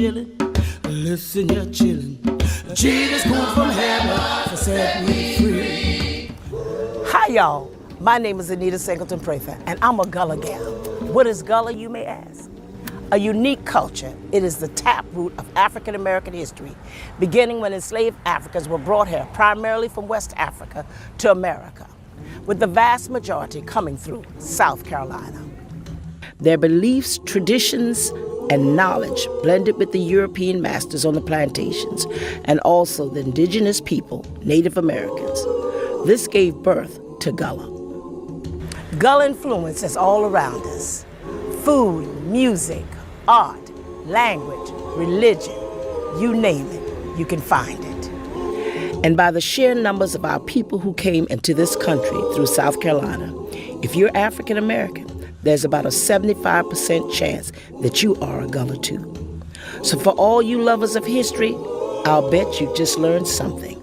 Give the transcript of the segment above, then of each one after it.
chillin'. Listen, you're chillin'. Jesus come from heaven to set me free. Hi, y'all. My name is Anita Singleton Prather, and I'm a Gullah gal. What is Gullah, you may ask? A unique culture. It is the taproot of African American history, beginning when enslaved Africans were brought here, primarily from West Africa, to America, with the vast majority coming through South Carolina. Their beliefs, traditions, and knowledge blended with the European masters on the plantations, and also the indigenous people, Native Americans. This gave birth to Gullah. Gullah influence is all around us. Food, music, art, language, religion, you name it, you can find it. And by the sheer numbers of our people who came into this country through South Carolina, if you're African American, there's about a 75% chance that you are a Gullah too. So for all you lovers of history, I'll bet you just learned something.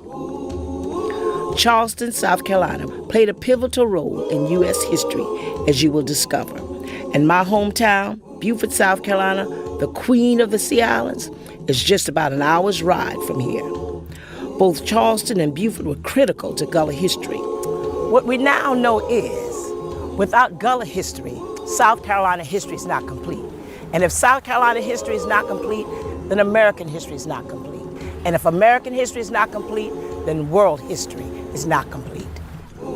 Charleston, South Carolina played a pivotal role in U.S. history, as you will discover. And my hometown, Beaufort, South Carolina, the queen of the Sea Islands, is just about an hour's ride from here. Both Charleston and Beaufort were critical to Gullah history. What we now know is, without Gullah history, South Carolina history is not complete. And if South Carolina history is not complete, then American history is not complete. And if American history is not complete, then world history is not complete.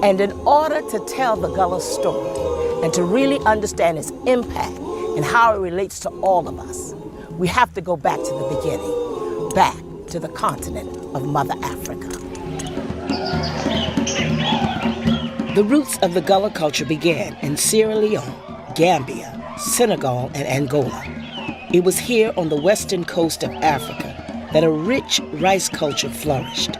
And in order to tell the Gullah story and to really understand its impact and how it relates to all of us, we have to go back to the beginning, back to the continent of Mother Africa. The roots of the Gullah culture began in Sierra Leone, Gambia, Senegal, and Angola. It was here on the western coast of Africa that a rich rice culture flourished.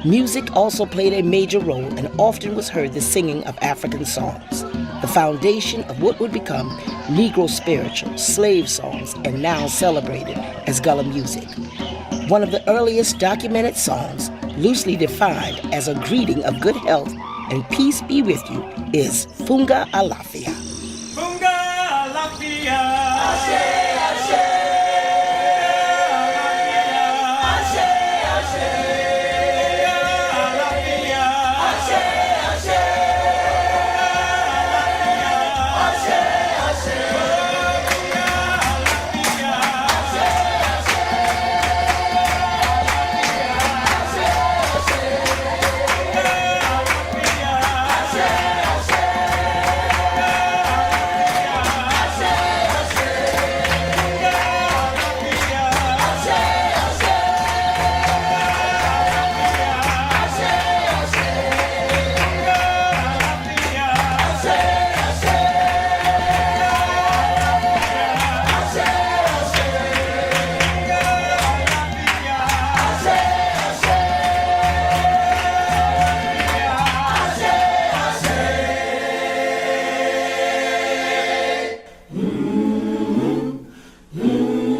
Music also played a major role and often was heard the singing of African songs, the foundation of what would become Negro spirituals, slave songs, and now celebrated as Gullah music. One of the earliest documented songs, loosely defined as a greeting of good health and peace be with you, is Funga Alafia. Funga Alafia. Ashe, Ashe. Ashe, Ashe. Alafia. Ashe, Ashe. Ashe, Ashe. Funga Alafia. Ashe, Ashe.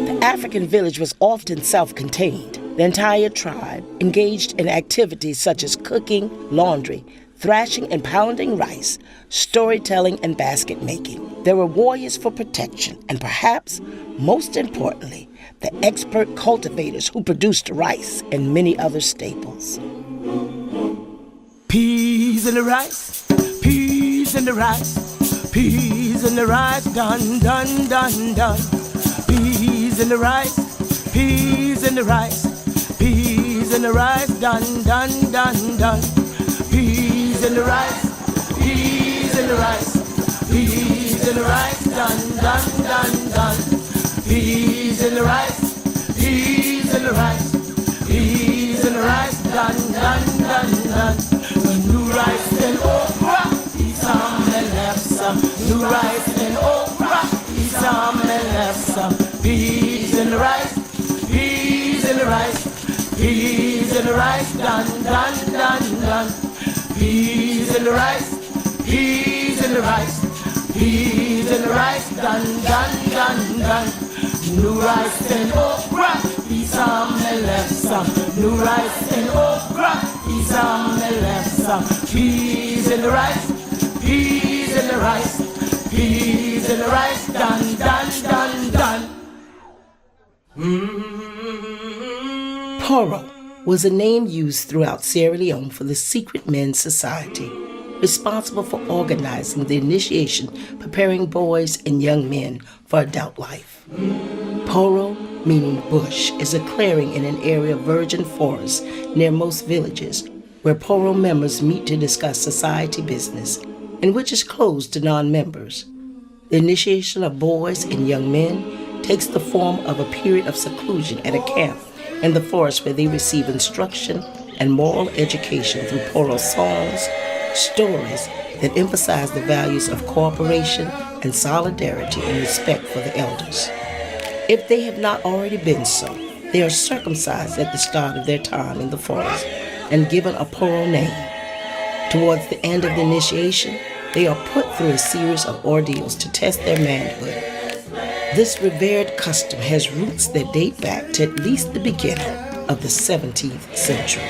The African village was often self-contained. The entire tribe engaged in activities such as cooking, laundry, thrashing and pounding rice, storytelling, and basket making. There were warriors for protection, and perhaps, most importantly, the expert cultivators who produced rice and many other staples. Peas in the rice, peas in the rice, peas in the rice, done, done, done, done. Peas in the rice, peas in the rice, peas in the rice, done, done, done, done. Peas in the rice, peas in the rice, peas in the rice, done, done, done, done. Peas in the rice, peas in the rice, peas in the rice, done, done, done, done. New rice and okra, eat some and have some. New rice and okra, eat some and have some. Peas in the rice, peas in the rice, peas in the rice, done, done, done, done. Peas in the rice, peas in the rice, peas in the rice, done, done, done, done. New rice and okra, eat some and left some. New rice and okra, eat some and left some. Peas in the rice, peas in the rice, peas in the rice, done, done, done, done. Poro was a name used throughout Sierra Leone for the secret men's society, responsible for organizing the initiation, preparing boys and young men for adult life. Poro, meaning bush, is a clearing in an area of virgin forest near most villages where Poro members meet to discuss society business and which is closed to non-members. The initiation of boys and young men takes the form of a period of seclusion at a camp in the forest where they receive instruction and moral education through Poro songs, stories that emphasize the values of cooperation and solidarity and respect for the elders. If they have not already been so, they are circumcised at the start of their time in the forest and given a Poro name. Towards the end of the initiation, they are put through a series of ordeals to test their manhood. This revered custom has roots that date back to at least the beginning of the 17th century.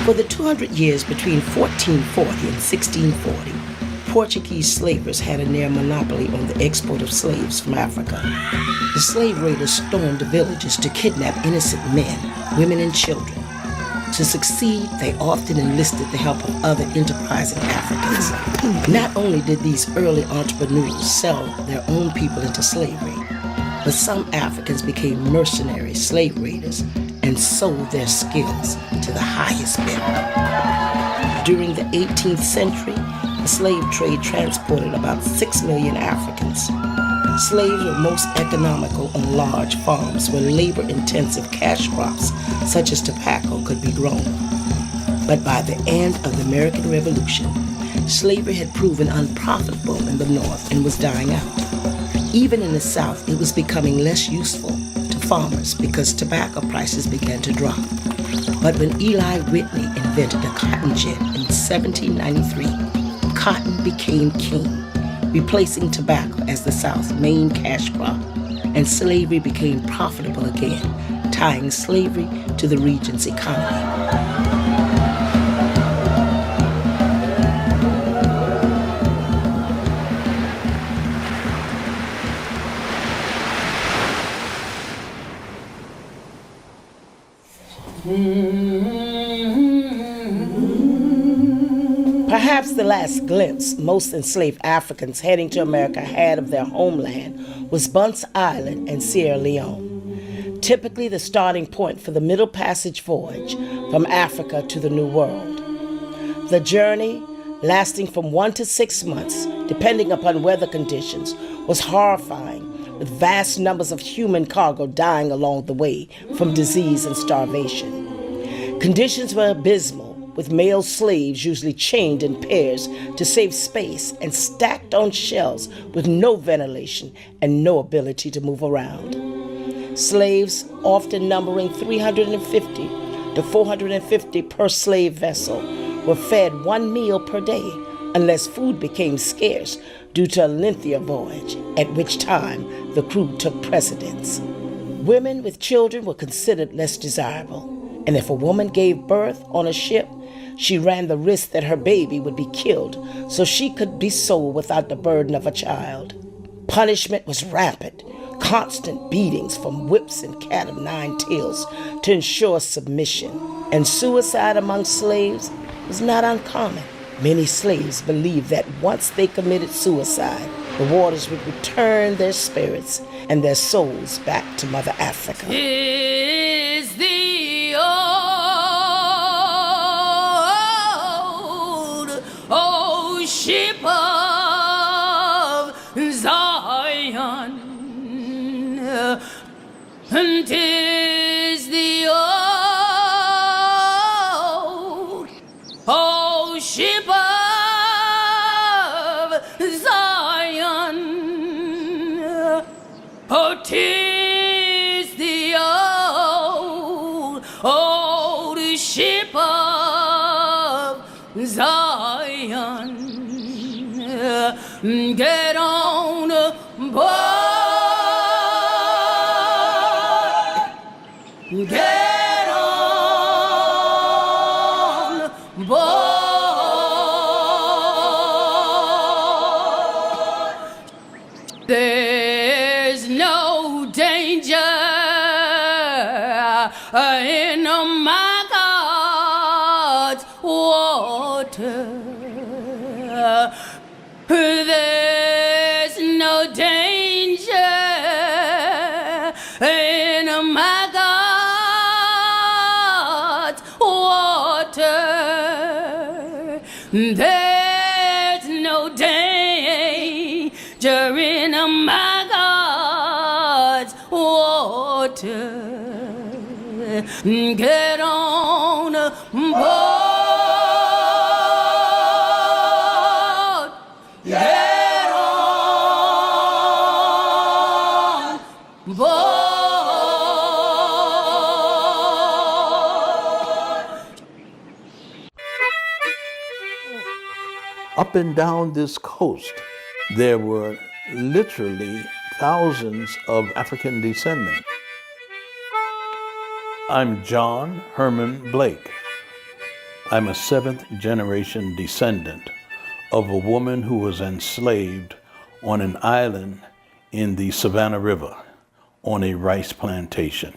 For the 200 years between 1440 and 1640, Portuguese slavers had a near monopoly on the export of slaves from Africa. The slave raiders stormed the villages to kidnap innocent men, women, and children. To succeed, they often enlisted the help of other enterprising Africans. Not only did these early entrepreneurs sell their own people into slavery, but some Africans became mercenary slave raiders and sold their skills to the highest bidder. During the 18th century, the slave trade transported about 6 million Africans. Slaves were most economical on large farms where labor-intensive cash crops such as tobacco could be grown. But by the end of the American Revolution, slavery had proven unprofitable in the North and was dying out. Even in the South, it was becoming less useful to farmers because tobacco prices began to drop. But when Eli Whitney invented the cotton gin in 1793, cotton became king, replacing tobacco as the South's main cash crop, and slavery became profitable again, tying slavery to the region's economy. Perhaps the last glimpse most enslaved Africans heading to America had of their homeland was Bunce Island in Sierra Leone, typically the starting point for the Middle Passage voyage from Africa to the New World. The journey, lasting from 1 to 6 months, depending upon weather conditions, was horrifying, with vast numbers of human cargo dying along the way from disease and starvation. Conditions were abysmal, with male slaves usually chained in pairs to save space and stacked on shelves with no ventilation and no ability to move around. Slaves, often numbering 350 to 450 per slave vessel, were fed 1 meal per day unless food became scarce due to a lengthier voyage, at which time the crew took precedence. Women with children were considered less desirable, and if a woman gave birth on a ship, she ran the risk that her baby would be killed so she could be sold without the burden of a child. Punishment was rampant, constant beatings from whips and cat of nine tails to ensure submission, and suicide among slaves was not uncommon. Many slaves believed that once they committed suicide, the waters would return their spirits and their souls back to Mother Africa. Is the old ship of Zion, and 'tis the old ship of Zion, oh, 'tis the old ship of Zion. Get on board. Get on board. in my God's water. There's no danger in my God's water. There's no danger in my God's water. Get on board. Get on board. Up and down this coast, there were literally thousands of African descendants. I'm John Herman Blake. I'm a seventh-generation descendant of a woman who was enslaved on an island in the Savannah River on a rice plantation.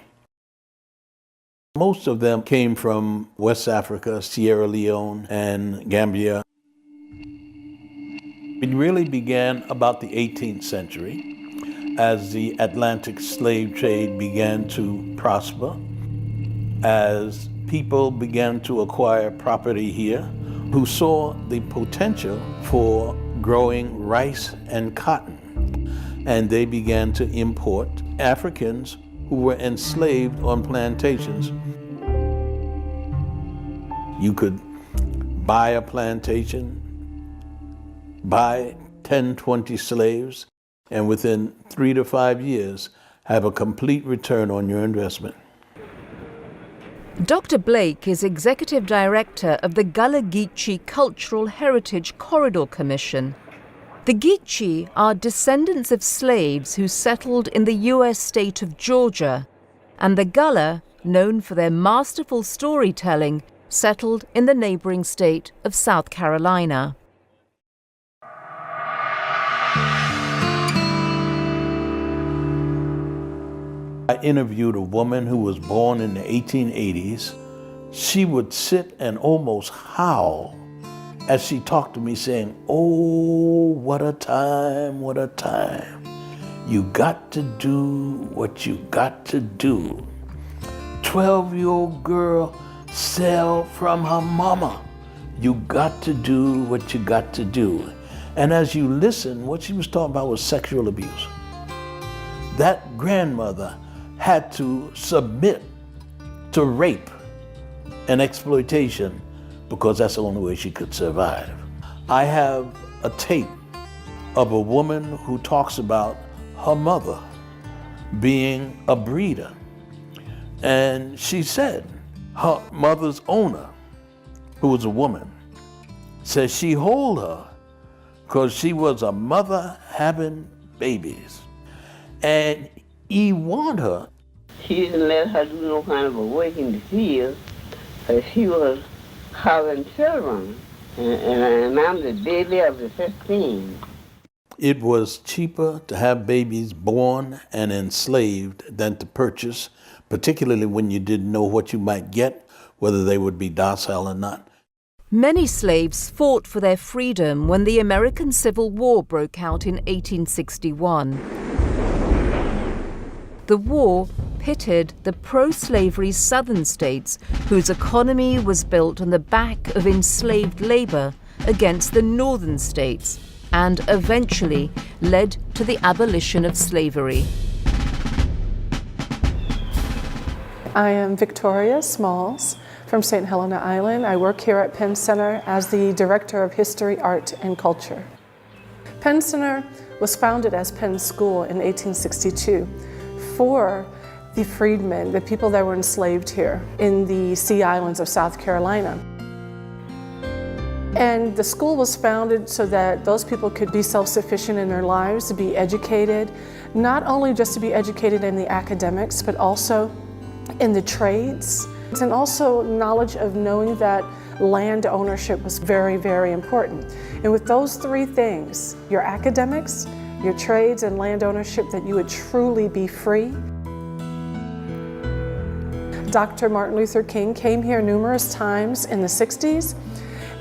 Most of them came from West Africa, Sierra Leone, and Gambia. It really began about the 18th century as the Atlantic slave trade began to prosper, as people began to acquire property here who saw the potential for growing rice and cotton. And they began to import Africans who were enslaved on plantations. You could buy a plantation, buy 10, 20 slaves, and within 3 to 5 years, have a complete return on your investment. Dr. Blake is Executive Director of the Gullah Cultural Heritage Corridor Commission. The Geechee are descendants of slaves who settled in the U.S. state of Georgia, and the Gullah, known for their masterful storytelling, settled in the neighboring state of South Carolina. I interviewed a woman who was born in the 1880s. She would sit and almost howl as she talked to me saying, "Oh, what a time, what a time. You got to do what you got to do. 12-year-old girl sell from her mama. You got to do what you got to do." And as you listen, what she was talking about was sexual abuse. That grandmother had to submit to rape and exploitation because that's the only way she could survive. I have a tape of a woman who talks about her mother being a breeder. And she said her mother's owner, who was a woman, said she hold her because she was a mother having babies. And he warned her. She didn't let her do no kind of a work in the field, but she was having children, and I'm the baby of the 15. It was cheaper to have babies born and enslaved than to purchase, particularly when you didn't know what you might get, whether they would be docile or not. Many slaves fought for their freedom when the American Civil War broke out in 1861. The war pitted the pro-slavery southern states, whose economy was built on the back of enslaved labor, against the northern states, and eventually led to the abolition of slavery. I am Victoria Smalls from St. Helena Island. I work here at Penn Center as the Director of History, Art, and Culture. Penn Center was founded as Penn School in 1862 for the freedmen, the people that were enslaved here in the Sea Islands of South Carolina. And the school was founded so that those people could be self-sufficient in their lives, to be educated, not only just to be educated in the academics, but also in the trades, and also knowledge of knowing that land ownership was very, very important. And with those three things, your academics, your trades, and land ownership, that you would truly be free. Dr. Martin Luther King came here numerous times in the 60s,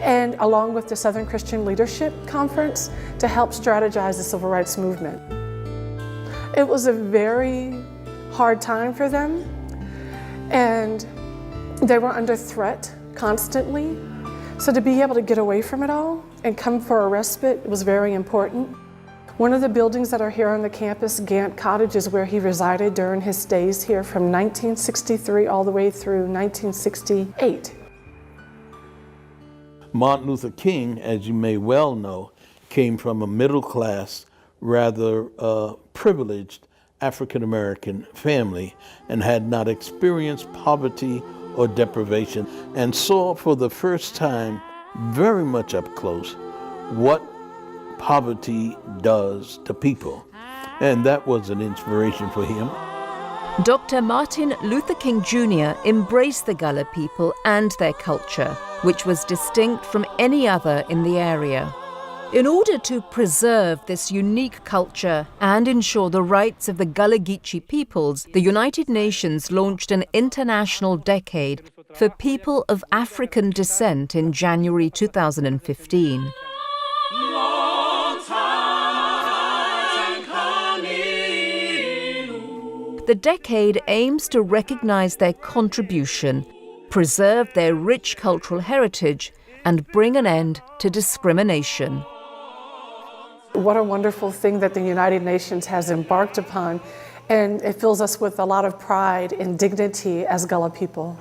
and along with the Southern Christian Leadership Conference to help strategize the civil rights movement. It was a very hard time for them, and they were under threat constantly. So to be able to get away from it all and come for a respite was very important. One of the buildings that are here on the campus, Gant Cottage, is where he resided during his stays here from 1963 all the way through 1968. Martin Luther King, as you may well know, came from a middle-class, rather privileged African-American family and had not experienced poverty or deprivation, and saw for the first time very much up close what poverty does to people. And that was an inspiration for him. Dr. Martin Luther King Jr. embraced the Gullah people and their culture, which was distinct from any other in the area. In order to preserve this unique culture and ensure the rights of the Gullah Geechee peoples, the United Nations launched an international decade for people of African descent in January 2015. The decade aims to recognize their contribution, preserve their rich cultural heritage, and bring an end to discrimination. What a wonderful thing that the United Nations has embarked upon, and it fills us with a lot of pride and dignity as Gullah people.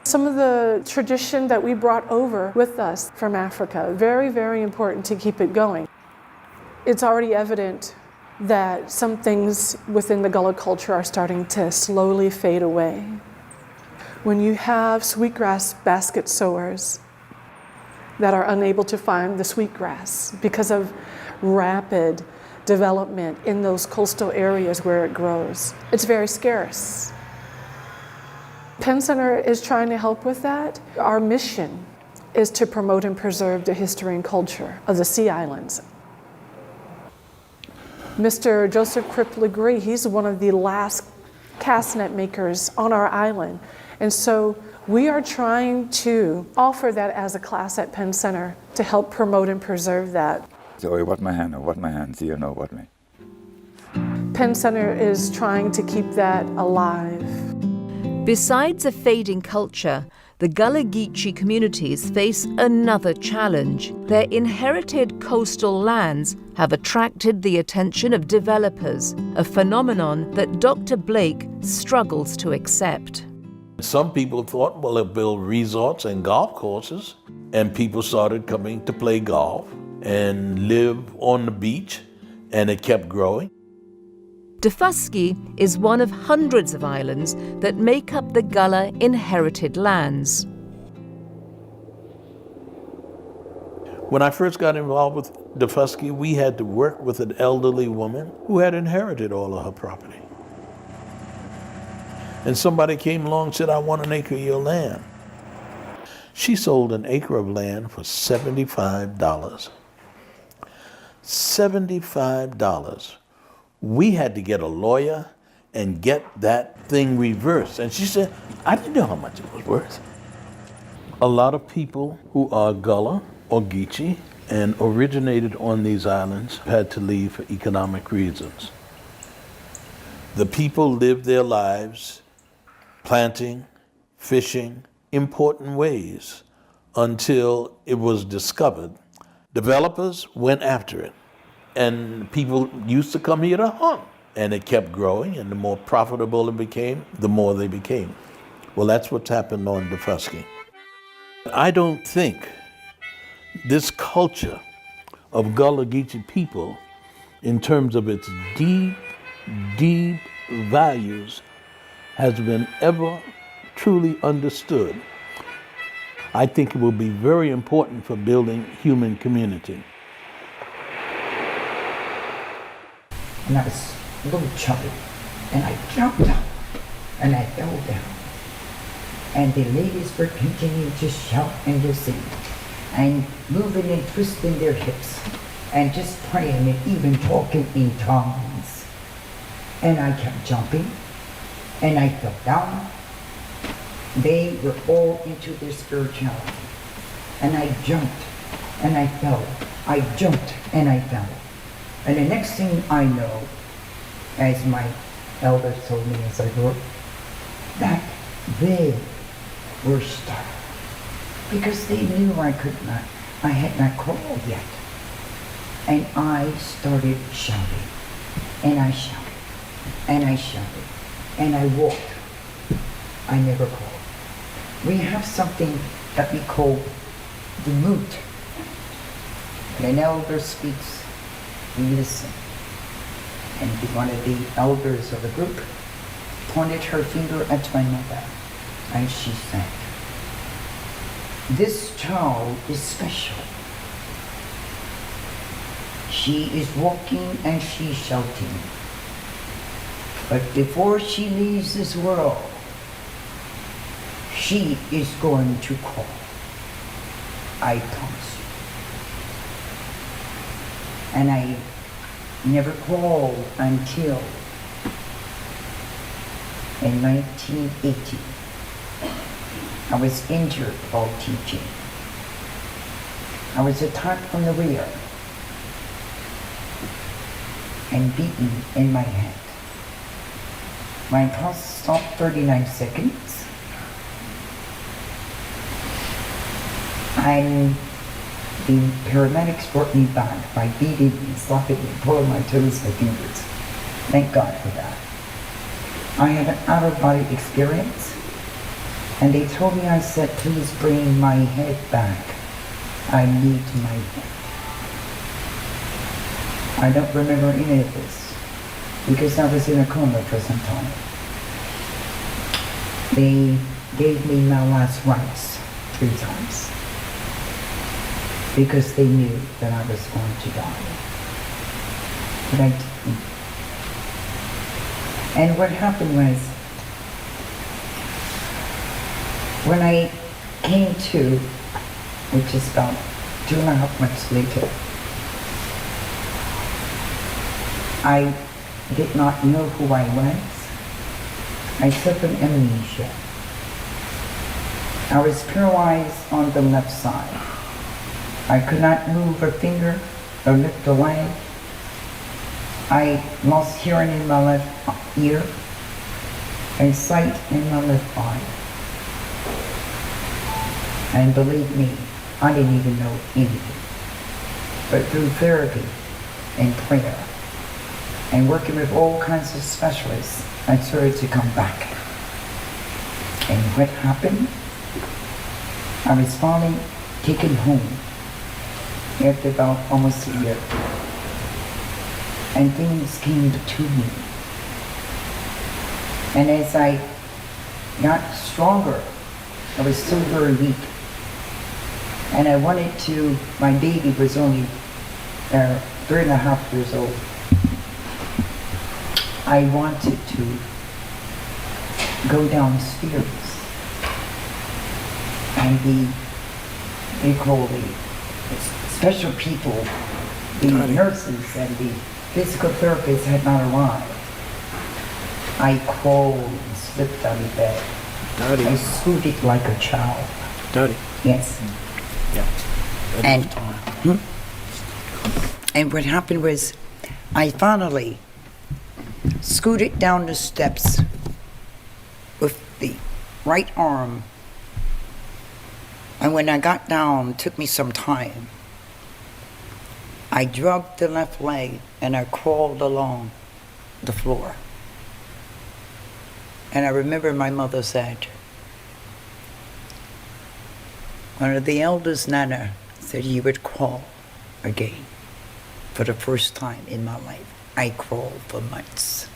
Some of the tradition that we brought over with us from Africa, very, very important to keep it going. It's already evident that some things within the Gullah culture are starting to slowly fade away. When you have sweetgrass basket sowers that are unable to find the sweetgrass because of rapid development in those coastal areas where it grows, it's very scarce. Penn Center is trying to help with that. Our mission is to promote and preserve the history and culture of the Sea Islands. Mr. Joseph Cripp Legree, he's one of the last cast net makers on our island. And so we are trying to offer that as a class at Penn Center to help promote and preserve that. So what my hand, see you know what me. Penn Center is trying to keep that alive. Besides a fading culture, the Gullah Geechee communities face another challenge. Their inherited coastal lands have attracted the attention of developers, a phenomenon that Dr. Blake struggles to accept. Some people thought, well, they'll build resorts and golf courses, and people started coming to play golf and live on the beach, and it kept growing. Daufuskie is one of hundreds of islands that make up the Gullah inherited lands. When I first got involved with Daufuskie, we had to work with an elderly woman who had inherited all of her property. And somebody came along and said, I want an acre of your land. She sold an acre of land for $75. $75. We had to get a lawyer and get that thing reversed. And she said, I didn't know how much it was worth. A lot of people who are Gullah or Geechee and originated on these islands had to leave for economic reasons. The people lived their lives planting, fishing, important ways until it was discovered. Developers went after it. And people used to come here to hunt. And it kept growing, and the more profitable it became, the more they became. Well, that's what's happened on Daufuskie. I don't think this culture of Gullah Geechee people, in terms of its deep, deep values, has been ever truly understood. I think it will be very important for building human community. And I was a little chubby, and I jumped up, and I fell down. And the ladies were continuing to shout and to sing, and moving and twisting their hips, and just praying and even talking in tongues. And I kept jumping, and I fell down, They were all into their spirituality. And I jumped and I fell. I jumped and I fell. And the next thing I know, as my elders told me as I grew up, that they were stuck. Because they knew I had not crawled yet. And I started shouting. And I shouted. And I shouted. And I walked. I never crawled. We have something that we call the moot. When an elder speaks, we listen. And one of the elders of the group pointed her finger at my mother, and she said, "This child is special. She is walking and she's shouting. But before she leaves this world, she is going to crawl. I promise you." And I never crawled until in 1980. I was injured while teaching. I was attacked from the rear and beaten in my head. My pulse stopped 39 seconds. And the paramedics brought me back by beating me, slapping me, pulling my toes, my fingers. Thank God for that. I had an out-of-body experience, and they told me, I said, "Please bring my head back. I need my head." I don't remember any of this, because I was in a coma for some time. They gave me my last rites 3 times, because they knew that I was going to die. But I didn't. And what happened was, when I came to, which is about 2.5 months later, I did not know who I was. I suffered amnesia. I was paralyzed on the left side. I could not move a finger or lift a leg. I lost hearing in my left ear and sight in my left eye. And believe me, I didn't even know anything. But through therapy and prayer and working with all kinds of specialists, I started to come back. And what happened? I was finally taken home after about almost a year. And things came to me. And as I got stronger, I was still very weak. And I wanted to, my baby was only 3.5 years old. I wanted to go downstairs and they call the special people, the nurses and the physical therapists had not arrived. I crawled and slipped out of bed. Dirty. I scooted like a child. Dirty. Yes. Yeah. And what happened was, I finally scooted down the steps with the right arm. And when I got down, it took me some time. I drugged the left leg and I crawled along the floor. And I remember my mother said, one of the elders, Nana, said he would crawl again. For the first time in my life, I crawled for months.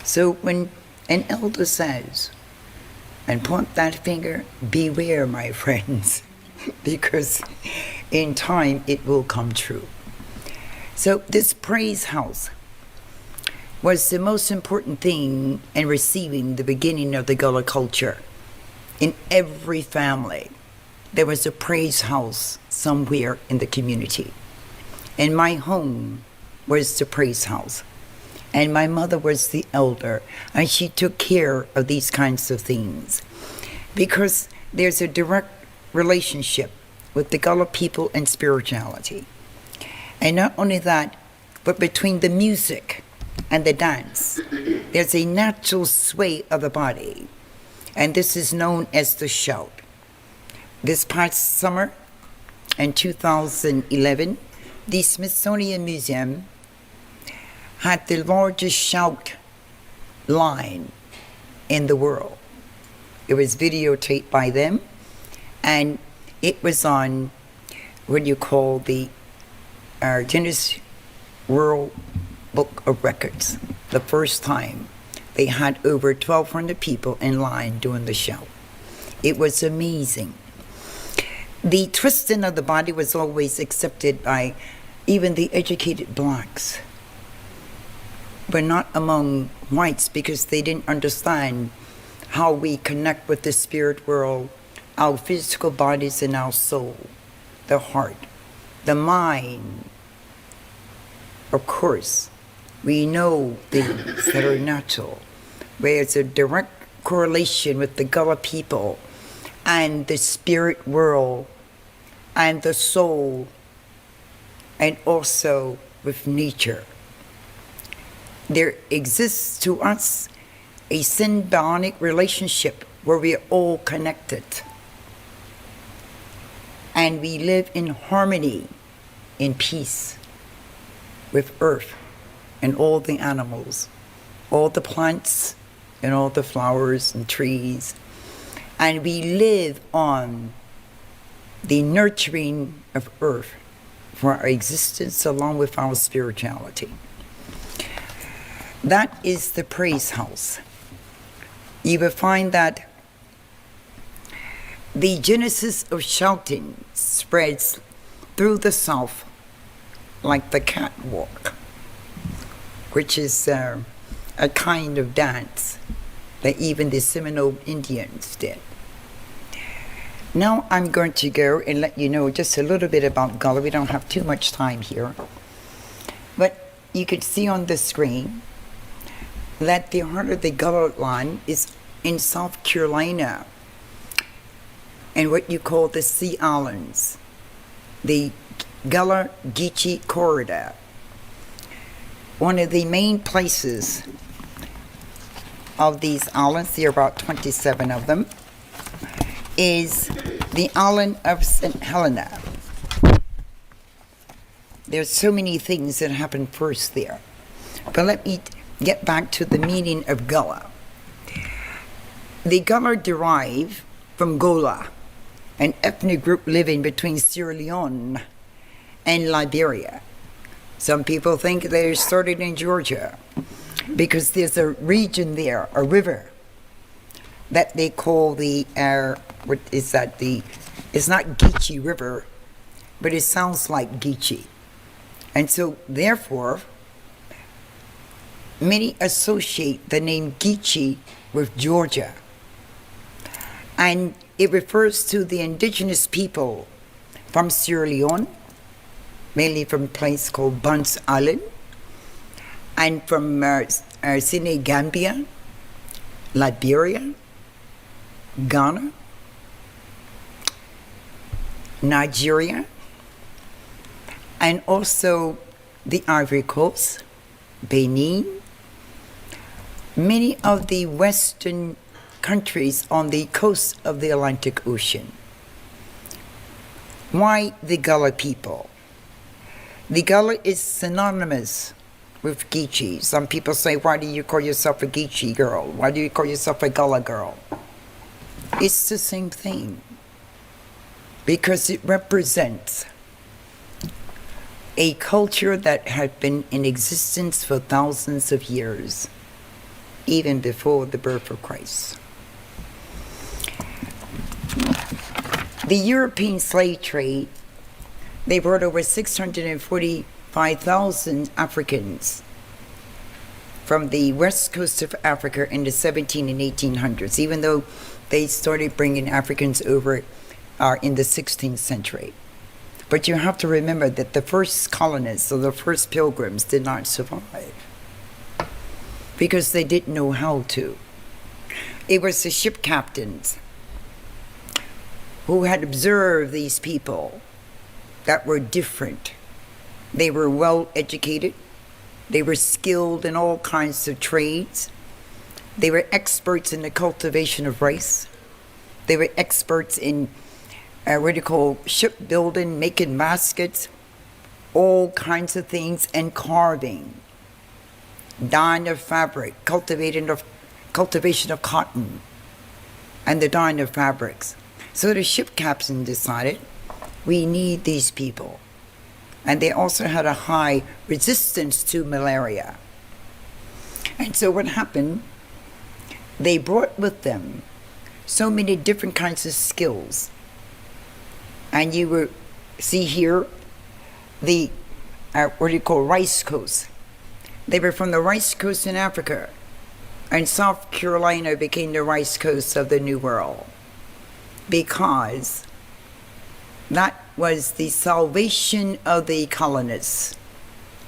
So when an elder says, and point that finger, beware, my friends, because in time it will come true. So this praise house was the most important thing in receiving the beginning of the Gullah culture. In every family, there was a praise house somewhere in the community. And my home was the praise house. And my mother was the elder, and she took care of these kinds of things. Because there's a direct relationship with the Gullah people and spirituality. And not only that, but between the music and the dance, there's a natural sway of the body. And this is known as the shout. This past summer, in 2011, the Smithsonian Museum had the largest shout line in the world. It was videotaped by them, and it was on what you call the Guinness World Book of Records. The first time they had over 1,200 people in line doing the show. It was amazing. The twisting of the body was always accepted by even the educated blacks, but not among whites, because they didn't understand how we connect with the spirit world, our physical bodies and our soul, the heart, the mind. Of course, we know things that are natural, where it's a direct correlation with the Gullah people and the spirit world and the soul, and also with nature. There exists to us a symbiotic relationship where we are all connected. And we live in harmony, in peace with earth and all the animals, all the plants and all the flowers and trees. And we live on the nurturing of earth for our existence along with our spirituality. That is the praise house. You will find that the genesis of shouting spreads through the South like the catwalk, which is a kind of dance that even the Seminole Indians did. Now I'm going to go and let you know just a little bit about Gullah. We don't have too much time here. But you can see on the screen that the heart of the Gullah line is in South Carolina and what you call the Sea Islands, the Gullah Geechee Corridor. One of the main places of these islands, there are about 27 of them, is the island of St. Helena. There's so many things that happen first there. But let me get back to the meaning of Gullah. The Gullah derive from Gullah, an ethnic group living between Sierra Leone and Liberia. Some people think they started in Georgia because there's a region there, a river, that they call the, what is that, it's not Geechee River, but it sounds like Geechee. And so therefore, many associate the name Geechee with Georgia. And it refers to the indigenous people from Sierra Leone, mainly from a place called Bunce Island, and from Senegambia, Liberia, Ghana, Nigeria, and also the Ivory Coast, Benin, many of the Western countries on the coast of the Atlantic Ocean. Why the Gullah people? The Gullah is synonymous with Geechee. Some people say, why do you call yourself a Geechee girl? Why do you call yourself a Gullah girl? It's the same thing, because it represents a culture that had been in existence for thousands of years, even before the birth of Christ. The European slave trade, they brought over 645,000 Africans from the west coast of Africa in the 17 and 1800s, even though they started bringing Africans over in the 16th century. But you have to remember that the first colonists or the first pilgrims did not survive. because they didn't know how to. It was the ship captains who had observed these people that were different. They were well educated. They were skilled in all kinds of trades. They were experts in the cultivation of rice. They were experts in shipbuilding, making baskets, all kinds of things, and carving, dyeing of fabric, cultivation of cotton, and the dyeing of fabrics. So the ship captain decided, we need these people. And they also had a high resistance to malaria. And so what happened, they brought with them so many different kinds of skills. And you will see here the, rice coast. They were from the rice coast in Africa. And South Carolina became the rice coast of the New World, because that was the salvation of the colonists.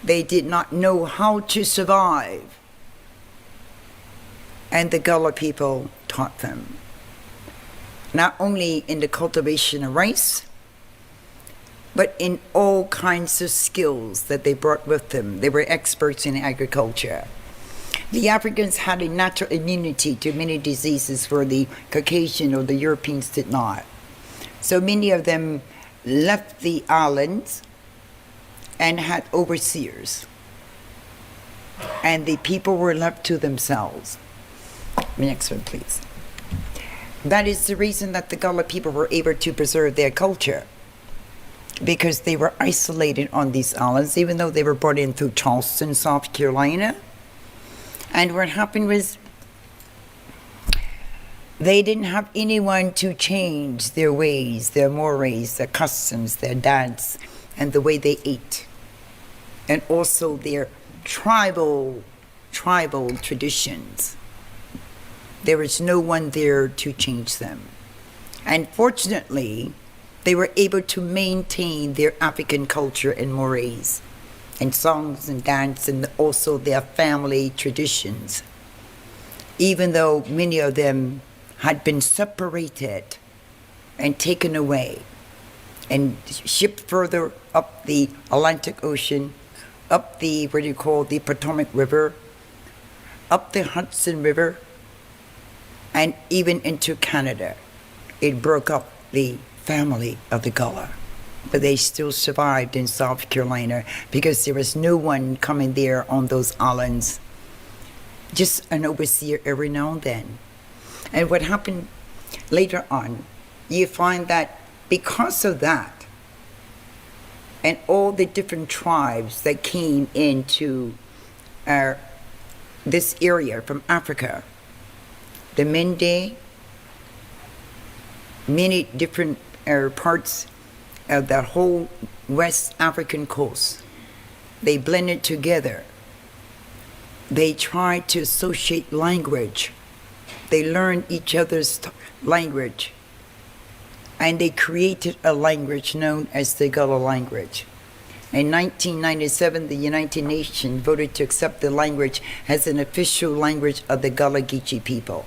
They did not know how to survive, and the Gullah people taught them, not only in the cultivation of rice, but in all kinds of skills that they brought with them. They were experts in agriculture. The Africans had a natural immunity to many diseases where the Caucasian or the Europeans did not. So many of them left the islands and had overseers. And the people were left to themselves. Next one, please. That is the reason that the Gullah people were able to preserve their culture, because they were isolated on these islands, even though they were brought in through Charleston, South Carolina. And what happened was they didn't have anyone to change their ways, their mores, their customs, their dance, and the way they ate, and also their tribal traditions. There was no one there to change them. And fortunately, they were able to maintain their African culture and mores, and songs and dance, and also their family traditions, even though many of them had been separated and taken away and shipped further up the Atlantic Ocean, up the Potomac River, up the Hudson River, and even into Canada. It broke up the family of the Gullah. But they still survived in South Carolina because there was no one coming there on those islands, just an overseer every now and then. And what happened later on, you find that because of that, and all the different tribes that came into this area from Africa, the Mende, many different parts of the whole West African coast, they blended together. They tried to associate language. They learned each other's language. And they created a language known as the Gullah language. In 1997, the United Nations voted to accept the language as an official language of the Gullah Geechee people.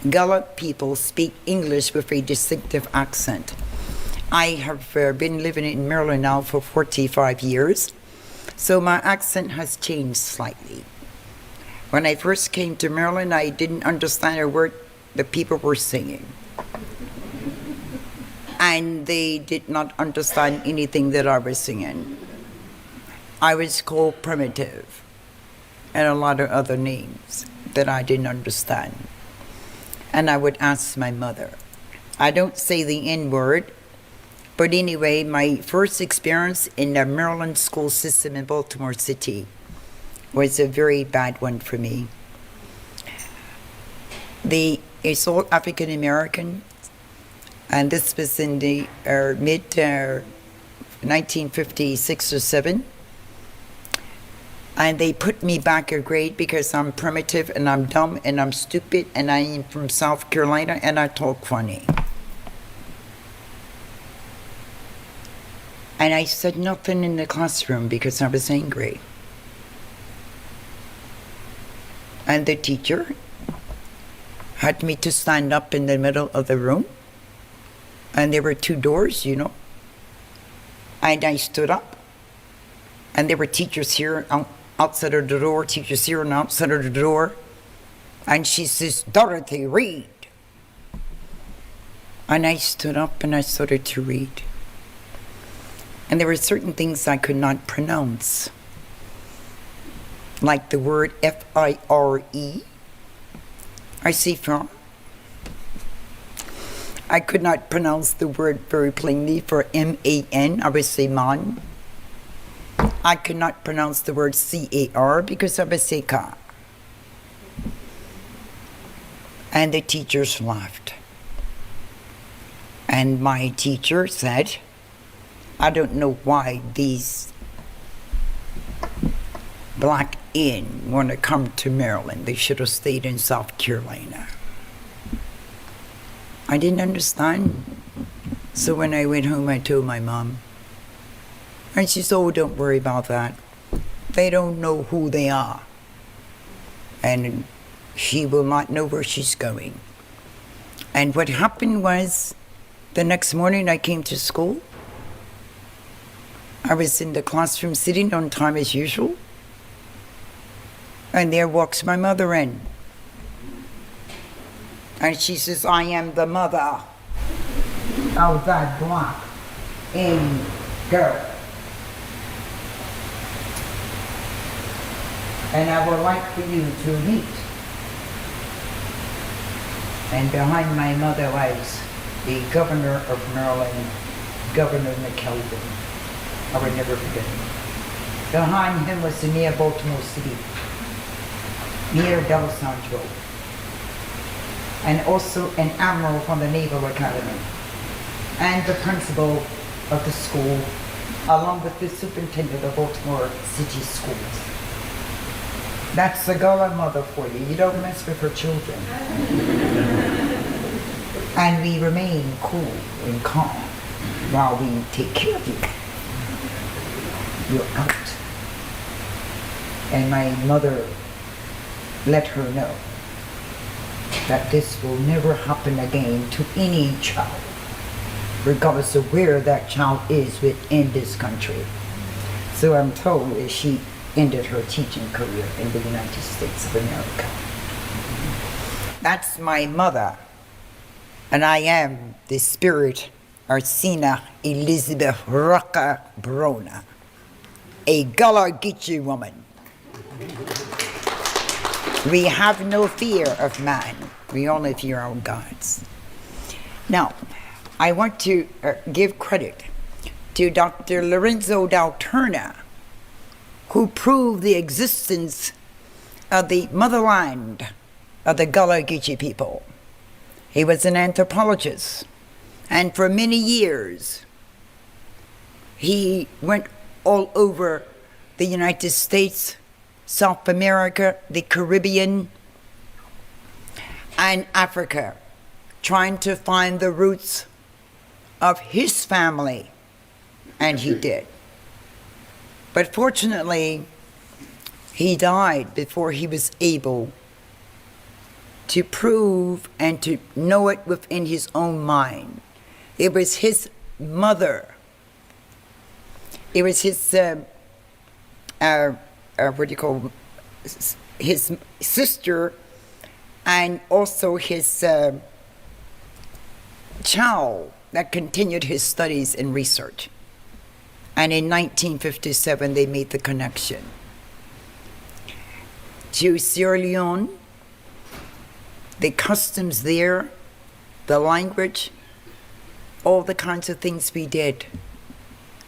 Gullah people speak English with a distinctive accent. I have been living in Maryland now for 45 years, so my accent has changed slightly. When I first came to Maryland, I didn't understand a word the people were singing. And they did not understand anything that I was singing. I was called primitive and a lot of other names that I didn't understand. And I would ask my mother. I don't say the N-word, but anyway, my first experience in the Maryland school system in Baltimore City was a very bad one for me. It's all African American, and this was in the mid 1956 or 7. And they put me back a grade because I'm primitive and I'm dumb and I'm stupid and I am from South Carolina and I talk funny. And I said nothing in the classroom because I was angry. And the teacher had me to stand up in the middle of the room. And there were 2 doors, you know. And I stood up. And there were teachers here outside of the door, teachers here and outside of the door. And she says, "Dorothy, read." And I stood up and I started to read. And there were certain things I could not pronounce, like the word F-I-R-E. I say from. I could not pronounce the word very plainly for M-A-N. I would say man. I could not pronounce the word C-A-R because I would say ka. And the teachers laughed. And my teacher said, "I don't know why these black in want to come to Maryland. They should have stayed in South Carolina." I didn't understand. So when I went home, I told my mom. And she said, "Oh, don't worry about that. They don't know who they are. And she will not know where she's going." And what happened was, the next morning I came to school. I was in the classroom sitting on time as usual. And there walks my mother in. And she says, "I am the mother of that black in girl. And I would like for you to meet." And behind my mother was the governor of Maryland, Governor McKelvin. I will never forget him. Behind him was the near Baltimore City, near Del Centro, and also an admiral from the Naval Academy, and the principal of the school, along with the superintendent of Baltimore City Schools. That's the Gullah mother for you. You don't mess with her children. And we remain cool and calm while we take care of you. You're out. And my mother let her know that this will never happen again to any child, regardless of where that child is within this country. So I'm told that she ended her teaching career in the United States of America. That's my mother. And I am the spirit Arsina Elizabeth Rucker Brona, a Gullah Geechee woman. We have no fear of man. We only fear our gods. Now, I want to give credit to Dr. Lorenzo Dalturna, who proved the existence of the motherland of the Gullah Geechee people. He was an anthropologist, and for many years, he went all over the United States, South America, the Caribbean, and Africa, trying to find the roots of his family, and he did. But fortunately, he died before he was able to prove and to know it within his own mind. It was his mother. It was his, his sister, and also his child that continued his studies and research. And in 1957, they made the connection to Sierra Leone. The customs there, the language, all the kinds of things we did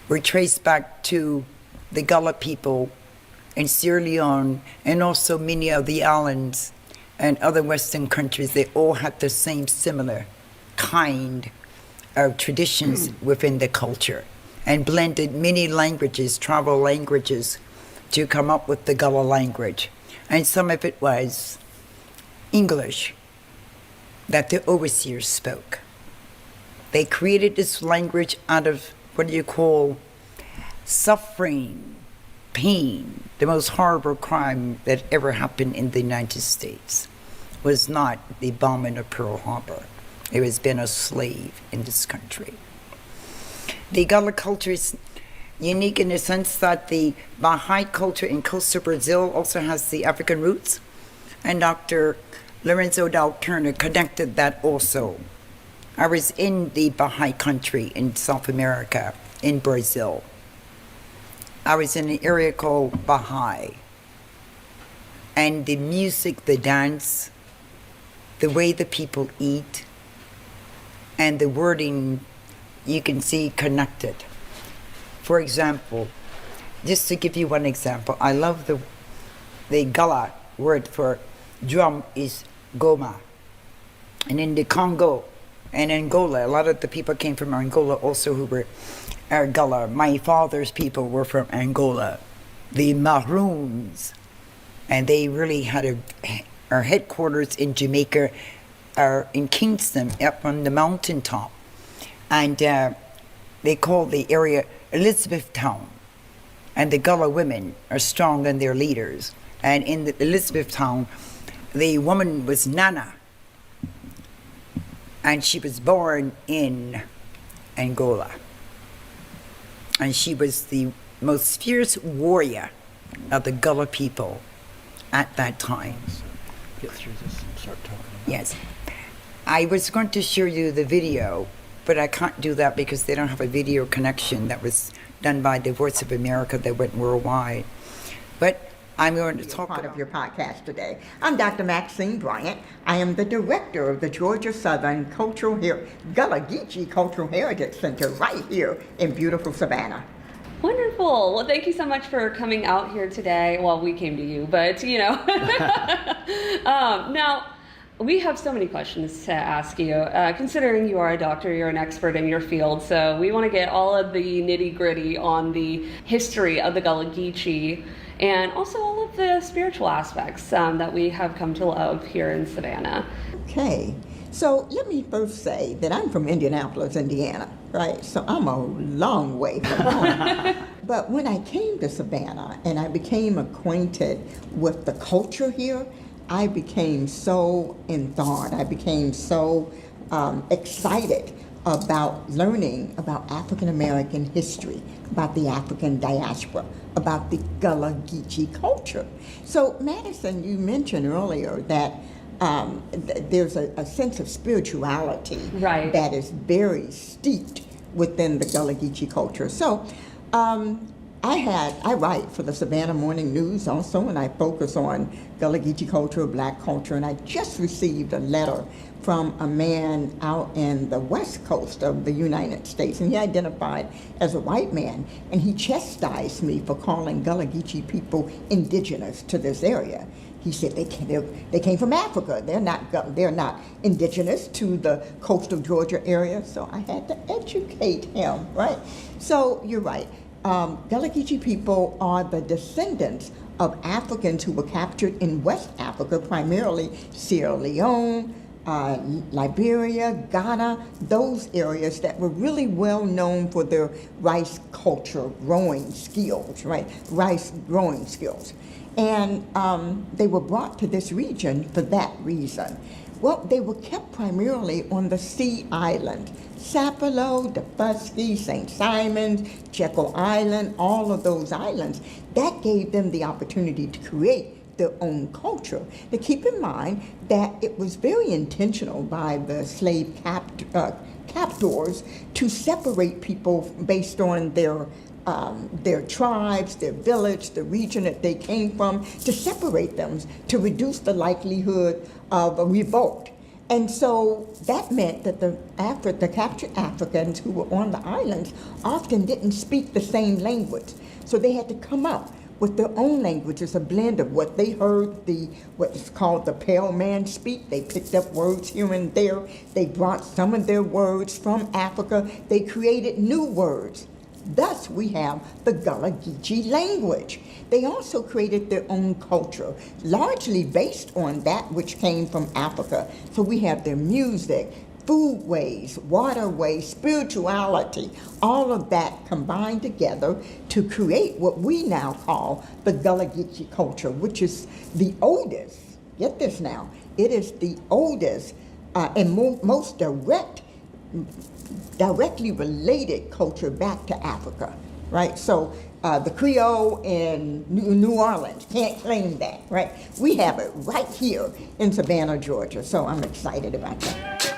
were traced back to the Gullah people in Sierra Leone, and also many of the islands and other Western countries. They all had the same similar kind of traditions within the culture, and blended many languages, tribal languages, to come up with the Gullah language. And some of it was English that the overseers spoke. They created this language out of what you call suffering pain, the most horrible crime that ever happened in the United States was not the bombing of Pearl Harbor. It was being a slave in this country. The Gullah culture is unique in the sense that the Baha'i culture in coastal Brazil also has the African roots, and Dr. Lorenzo Dal Turner connected that also. I was in the Baha'i country in South America, in Brazil. I was in an area called Baha'i. And the music, the dance, the way the people eat, and the wording you can see connected. For example, just to give you one example, I love the Gullah word for drum is goma. And in the Congo and Angola, a lot of the people came from Angola also who were Gullah. My father's people were from Angola, the Maroons, and they really had our headquarters in Jamaica, in Kingston, up on the mountaintop. And they call the area Elizabethtown. And the Gullah women are strong in their leaders. And in the Elizabethtown, the woman was Nana. And she was born in Angola. And she was the most fierce warrior of the Gullah people at that time. Get through this and start talking about Yes. I was going to show you the video, but I can't do that because they don't have a video connection that was done by the Voice of America that went worldwide. But I'm going to talk part of your podcast today. I'm Dr. Maxine Bryant. I am the director of the Georgia Southern Gullah Geechee Cultural Heritage Center right here in beautiful Savannah. Wonderful. Well, thank you so much for coming out here today. Well, we came to you, but you know. Now, we have so many questions to ask you. Considering you are a doctor, you're an expert in your field, so we want to get all of the nitty-gritty on the history of the Gullah Geechee and also all of the spiritual aspects that we have come to love here in Savannah. Okay, so let me first say that I'm from Indianapolis, Indiana, right? So I'm a long way from home. But when I came to Savannah and I became acquainted with the culture here, I became so enthralled. I became so excited about learning about African American history, about the African diaspora, about the Gullah Geechee culture. So Madison, you mentioned earlier that there's a sense of spirituality that is very steeped within the Gullah Geechee culture. So I write for the Savannah Morning News also, and I focus on Gullah Geechee culture, black culture, and I just received a letter from a man out in the west coast of the United States, and he identified as a white man, and he chastised me for calling Gullah Geechee people indigenous to this area. He said they came from Africa. They're not indigenous to the coastal Georgia area. So I had to educate him, right? So you're right. Gullah Geechee people are the descendants of Africans who were captured in West Africa, primarily Sierra Leone, Liberia, Ghana, those areas that were really well known for their rice culture growing skills, right? Rice growing skills. And they were brought to this region for that reason. Well, they were kept primarily on the Sea Island. Sapelo, Dabuski, St. Simon's, Jekyll Island, all of those islands. That gave them the opportunity to create their own culture. Now keep in mind that it was very intentional by the slave captors to separate people based on their tribes, their village, the region that they came from, to separate them, to reduce the likelihood of a revolt. And so that meant that the captured Africans who were on the islands often didn't speak the same language. So they had to come up with their own languages, a blend of what they heard what is called the pale man speak. They picked up words here and there. They brought some of their words from Africa. They created new words. Thus, we have the Gullah Geechee language. They also created their own culture, largely based on that which came from Africa. So we have their music, foodways, waterways, spirituality, all of that combined together to create what we now call the Gullah Geechee culture, which is the oldest, get this now, it is the oldest and most directly related culture back to Africa, right? So the Creole in New Orleans can't claim that, right? We have it right here in Savannah, Georgia, so I'm excited about that.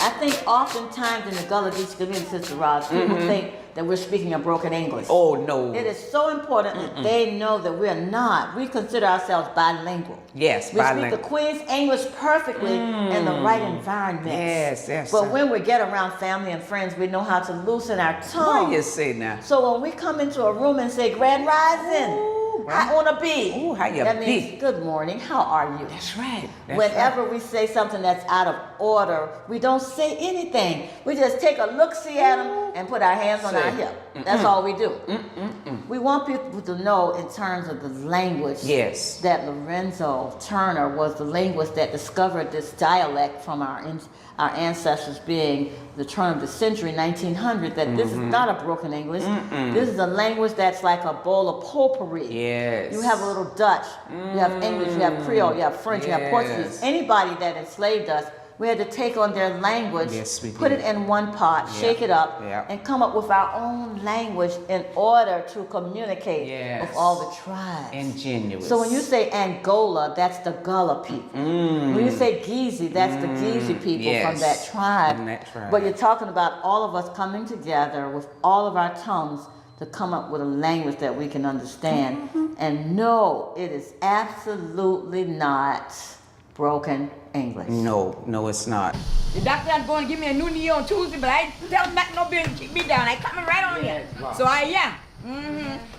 I think oftentimes in the Gullah Geechee community, Sister Roz, people think that we're speaking a broken English. Oh, no. It is so important that they know that we're not. We consider ourselves bilingual. Yes, we bilingual. We speak the Queen's English perfectly in the right environment. Yes, yes. But when we get around family and friends, we know how to loosen our tongue. What you say now? So when we come into a room and say, Grand Rising, I want to be. Ooh, how you that be? means, good morning, how are you? That's right. That's Whenever right. we say something that's out of order, we don't say anything. We just take a look-see at them and put our hands on our hip. That's all we do. We want people to know in terms of the language that Lorenzo Turner was the linguist that discovered this dialect from our ancestors being the turn of the century, 1900, that this is not a broken English. This is a language that's like a bowl of potpourri. Yes. You have a little Dutch, you have English, you have Creole, you have French, you have Portuguese. Anybody that enslaved us, we had to take on their language, put it in one pot, shake it up, and come up with our own language in order to communicate with all the tribes. Ingenious. So when you say Angola, that's the Gullah people. When you say Geechee, that's the Geechee people from that tribe. But you're talking about all of us coming together with all of our tongues to come up with a language that we can understand. And no, it is absolutely not broken English. No, no, it's not. The doctor is going to give me a new knee on Tuesday, but I tell him not no bill to keep me down. I coming right on here. So I am.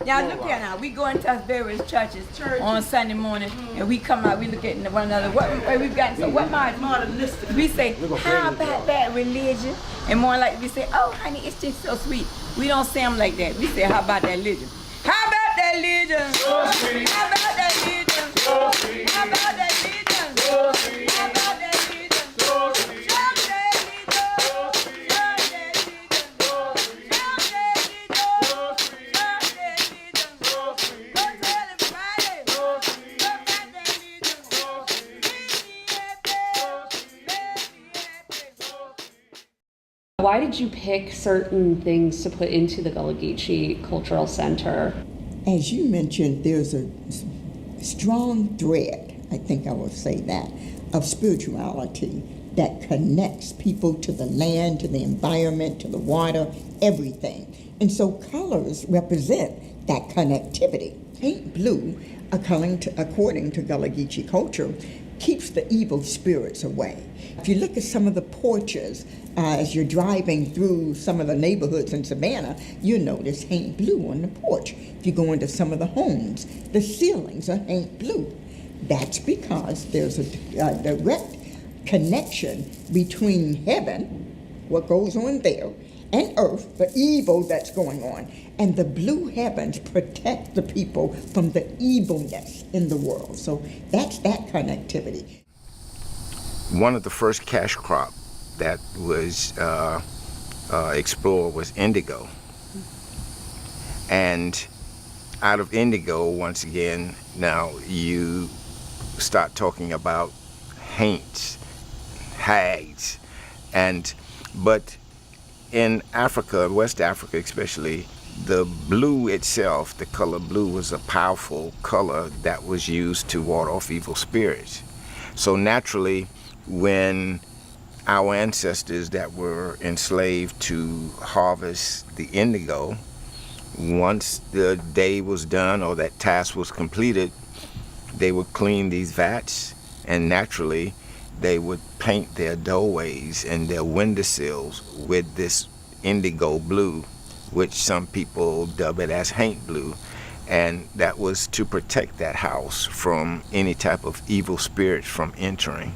Now look here now. We go into various churches on Sunday morning, and we come out. We look at one another. What we've gotten. So what modernistic? We say, how about that religion? And more like we say, oh honey, it's just so sweet. We don't say them like that. We say, how about that religion? How about that religion? How about that religion? How about that religion? Why did you pick certain things to put into the Gullah Geechee Cultural Center? As you mentioned, there's a strong thread, I think I will say that, of spirituality that connects people to the land, to the environment, to the water, everything. And so colors represent that connectivity. Paint blue, according to Gullah Geechee culture, keeps the evil spirits away. If you look at some of the porches, as you're driving through some of the neighborhoods in Savannah, you notice paint blue on the porch. If you go into some of the homes, the ceilings are paint blue. That's because there's a direct connection between heaven, what goes on there, and earth, the evil that's going on. And the blue heavens protect the people from the evilness in the world. So that's that connectivity. One of the first cash crop that was explored was indigo. And out of indigo, once again, now you start talking about haints, hags, but in Africa, West Africa especially, the blue itself, the color blue, was a powerful color that was used to ward off evil spirits. So naturally, when our ancestors that were enslaved to harvest the indigo, once the day was done or that task was completed, they would clean these vats, and naturally they would paint their doorways and their windowsills with this indigo blue, which some people dub it as haint blue. And that was to protect that house from any type of evil spirit from entering.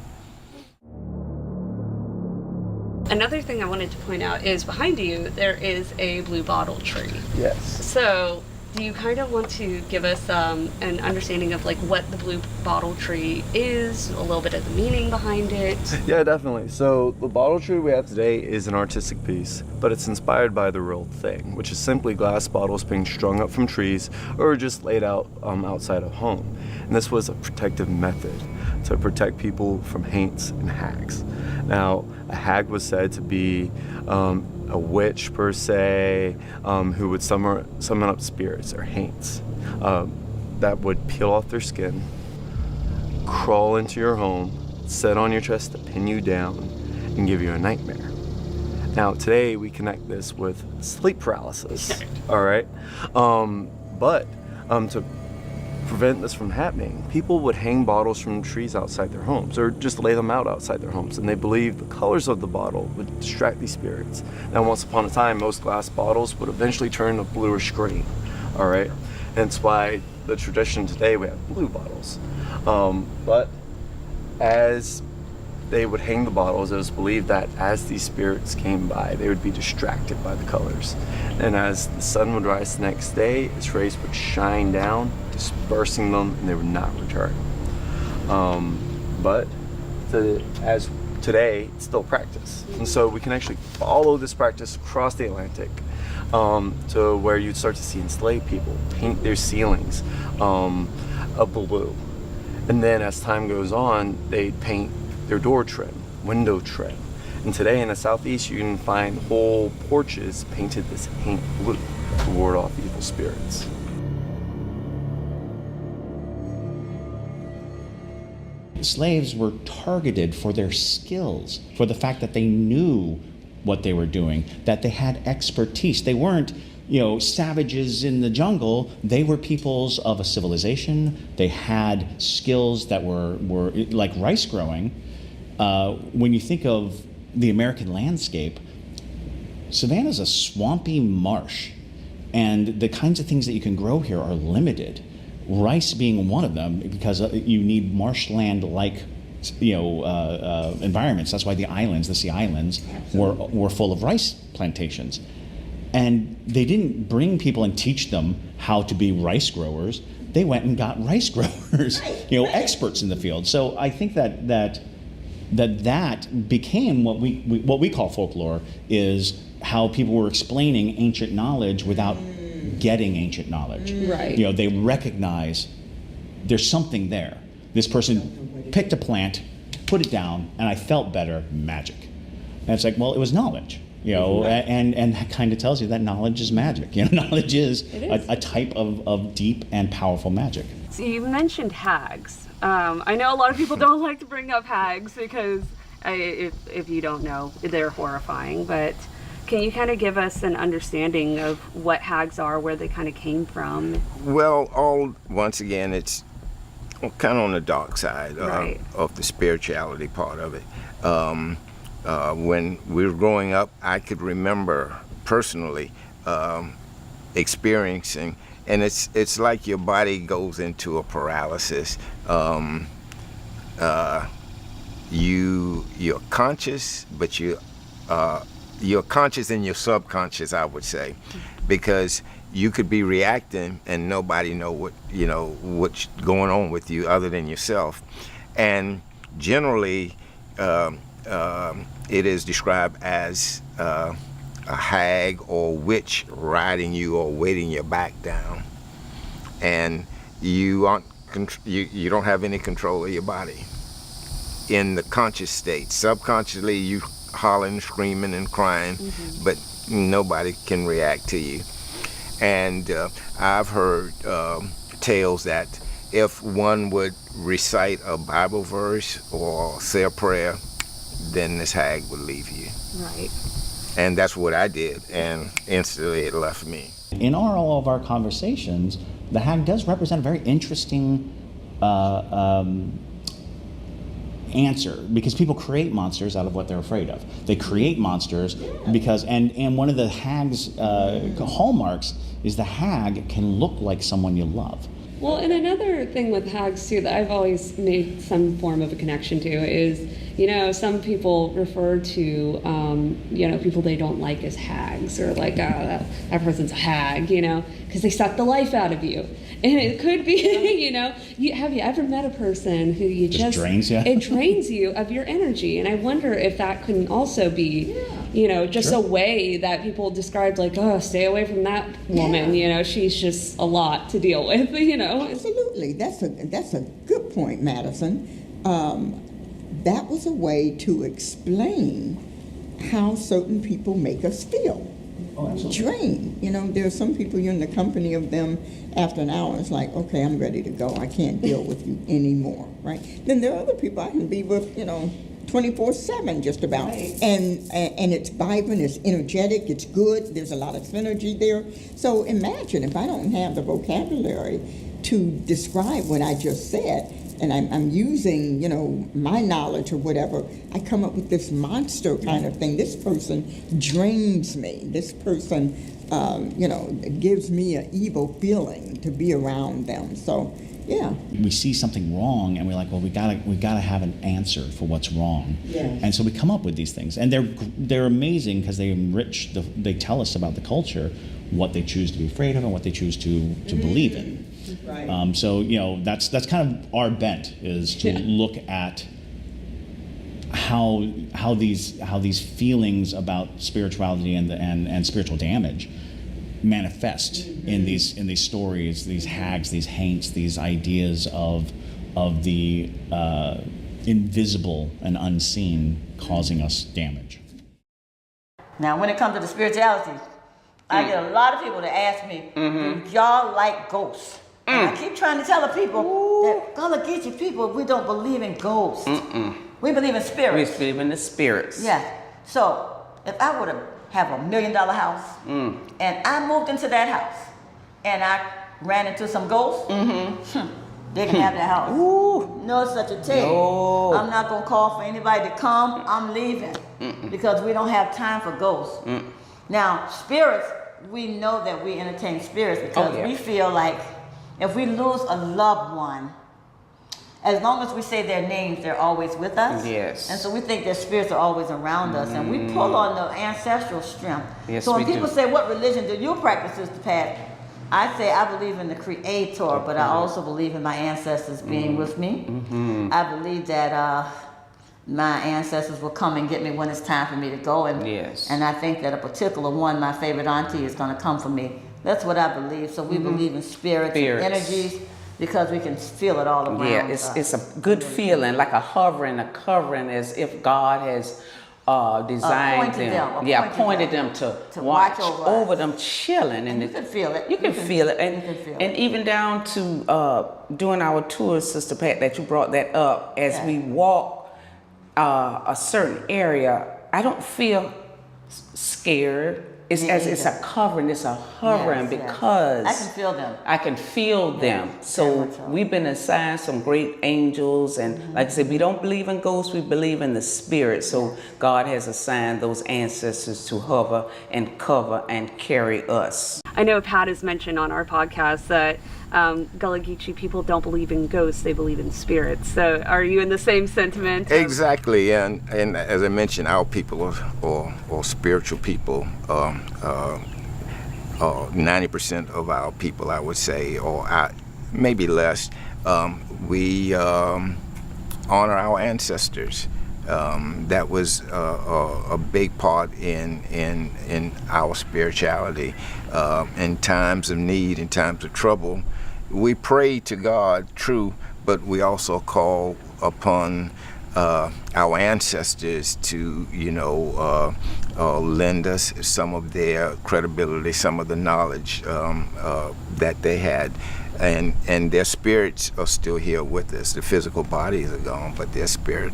Another thing I wanted to point out is behind you there is a blue bottle tree. Yes. So do you kind of want to give us an understanding of like what the blue bottle tree is, a little bit of the meaning behind it? Yeah, definitely. So the bottle tree we have today is an artistic piece, but it's inspired by the real thing, which is simply glass bottles being strung up from trees or just laid out outside a home. And this was a protective method to protect people from haints and hags. Now, a hag was said to be a witch per se, who would summon up spirits or haints that would peel off their skin, crawl into your home, sit on your chest to pin you down, and give you a nightmare. Now today we connect this with sleep paralysis, all right? But to prevent this from happening, people would hang bottles from trees outside their homes or just lay them out outside their homes, and they believed the colors of the bottle would distract these spirits. Now once upon a time, most glass bottles would eventually turn a bluish green, all right? Hence why the tradition today we have blue bottles. But as they would hang the bottles, it was believed that as these spirits came by, they would be distracted by the colors. And as the sun would rise the next day, its rays would shine down, dispersing them, and they would not return. But as today, it's still practice. And so we can actually follow this practice across the Atlantic to where you'd start to see enslaved people paint their ceilings a blue. And then as time goes on, they'd paint their door trim, window trim. And today in the Southeast, you can find whole porches painted this paint blue to ward off evil spirits. Slaves were targeted for their skills, for the fact that they knew what they were doing, that they had expertise. They weren't, savages in the jungle. They were peoples of a civilization. They had skills that were like rice growing. When you think of the American landscape, Savannah's a swampy marsh, and the kinds of things that you can grow here are limited. Rice being one of them, because you need marshland-like, environments. That's why the Sea Islands, were full of rice plantations. And they didn't bring people and teach them how to be rice growers. They went and got rice growers, experts in the field. So I think that became what we call folklore, is how people were explaining ancient knowledge without getting ancient knowledge. Right. They recognize there's something there. This person picked a plant, put it down, and I felt better, magic. And it's like, well, it was knowledge, and that kind of tells you that knowledge is magic. Knowledge is a type of deep and powerful magic. So you mentioned hags. I know a lot of people don't like to bring up hags because if you don't know, they're horrifying, but can you kind of give us an understanding of what hags are, where they kind of came from? Well, once again, it's kind of on the dark side of the spirituality part of it. When we were growing up, I could remember personally experiencing, and it's like your body goes into a paralysis. You're conscious, but you're conscious in your subconscious, I would say, because you could be reacting and nobody know what's going on with you other than yourself. And generally, it is described as a hag or witch riding you or weighting your back down, and you don't have any control of your body in the conscious state. Subconsciously, you hollering, screaming, and crying, but nobody can react to you. And I've heard tales that if one would recite a Bible verse or say a prayer, then this hag would leave you. Right. And that's what I did, and instantly it left me. In all of our conversations, the hag does represent a very interesting answer, because people create monsters out of what they're afraid of. They create monsters because, and one of the hag's hallmarks is the hag can look like someone you love. Well, and another thing with hags too that I've always made some form of a connection to is, you know, some people refer to, you know, people they don't like as hags, or like, that person's a hag, you know, because they suck the life out of you. And it could be, you know, have you ever met a person who you just drains you? It drains you of your energy. And I wonder if that can also be, you know, just a way that people describe, like, oh, stay away from that woman, you know, she's just a lot to deal with, you know. Absolutely. That's a good point, Madison. That was a way to explain how certain people make us feel. Oh, absolutely. Drain. You know, there are some people, you're in the company of them after an hour, it's like, okay, I'm ready to go. I can't deal with you anymore, right? Then there are other people I can be with, you know, 24/7 just about. Right. And it's vibrant, it's energetic, it's good, there's a lot of synergy there. So imagine if I don't have the vocabulary to describe what I just said, and I'm using, you know, my knowledge or whatever, I come up with this monster kind of thing. This person drains me. This person, you know, gives me an evil feeling to be around them. So, yeah. We see something wrong, and we're like, well, we gotta have an answer for what's wrong. Yes. And so we come up with these things, and they're amazing because they enrich. They tell us about the culture, what they choose to be afraid of, and what they choose to believe in. Right. So, you know, that's kind of our bent, is to look at how these feelings about spirituality and spiritual damage manifest in these stories, these hags, these haints, these ideas of the invisible and unseen causing us damage. Now, when it comes to the spirituality, I get a lot of people to ask me, do y'all like ghosts? And I keep trying to tell the people that Gullah Geechee people, we don't believe in ghosts. We believe in spirits. We believe in the spirits. Yeah. So if I were to have $1 million house and I moved into that house and I ran into some ghosts, they can have that house. No such a thing. No. I'm not gonna call for anybody to come. I'm leaving because we don't have time for ghosts. Now, spirits, we know that we entertain spirits because we feel like if we lose a loved one, as long as we say their names, they're always with us. Yes. And so we think their spirits are always around us, and we pull on the ancestral strength. Yes, so when we people say, what religion do you practice, Sister Pat? I say I believe in the Creator, but I also believe in my ancestors being with me. I believe that my ancestors will come and get me when it's time for me to go. And I think that a particular one, my favorite auntie, is going to come for me. That's what I believe. So we believe in spirits and energies because we can feel it all around us. Yeah, it's a good feeling, like a hovering, a covering, as if God has designed appointed them to watch over them, chilling. And you can feel it. You can feel it. And even down to doing our tours, Sister Pat, that you brought that up, as we walk a certain area, I don't feel scared. It's a covering, it's a hovering, because I can feel them. I can feel them. So we've been assigned some great angels, and like I said, we don't believe in ghosts, we believe in the spirit. So God has assigned those ancestors to hover and cover and carry us. I know Pat has mentioned on our podcast that Gullah Geechee people don't believe in ghosts, they believe in spirits. So are you in the same sentiment? Exactly, and as I mentioned, our people or spiritual people, 90% of our people, I would say, or maybe less, we honor our ancestors. That was a big part in our spirituality. In times of need, in times of trouble, we pray to God, true, but we also call upon our ancestors to, lend us some of their credibility, some of the knowledge that they had. And their spirits are still here with us. The physical bodies are gone, but their spirit,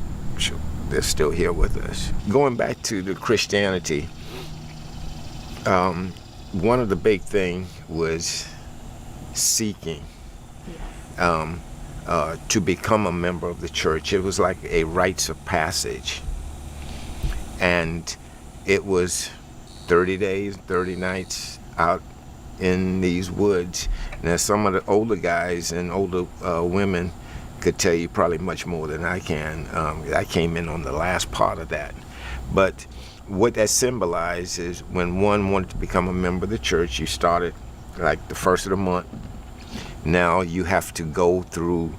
they're still here with us. Going back to the Christianity, one of the big things was seeking to become a member of the church. It was like a rites of passage. And it was 30 days, 30 nights out in these woods. Now, some of the older guys and older women could tell you probably much more than I can. I came in on the last part of that. But what that symbolized is when one wanted to become a member of the church, you started like the first of the month. Now you have to go through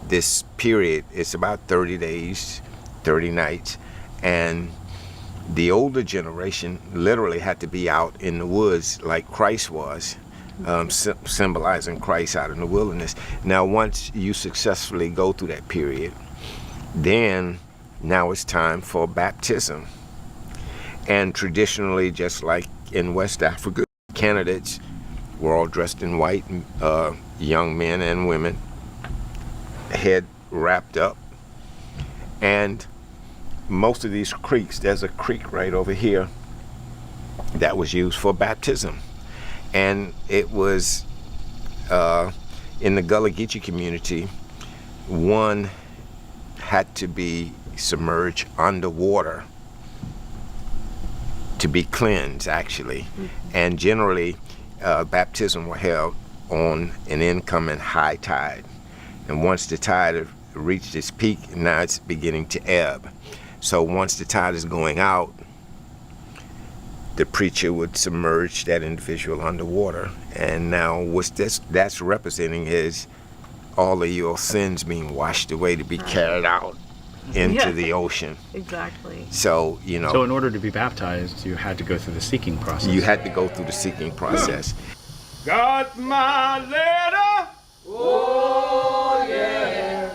this period. It's about 30 days, 30 nights, and the older generation literally had to be out in the woods like Christ was, symbolizing Christ out in the wilderness. Now, once you successfully go through that period, then now it's time for baptism. And traditionally, just like in West Africa, candidates were all dressed in white, young men and women, head wrapped up. And most of these creeks, there's a creek right over here that was used for baptism. And it was in the Gullah Geechee community, one had to be submerged underwater to be cleansed, actually. And generally, baptism were held on an incoming high tide. And once the tide reached its peak, now it's beginning to ebb. So once the tide is going out, the preacher would submerge that individual underwater. And now what that's representing is all of your sins being washed away to be carried out into the ocean. Exactly. So, you know. So in order to be baptized, you had to go through the seeking process. You had to go through the seeking process. Got my letter. Oh, yeah.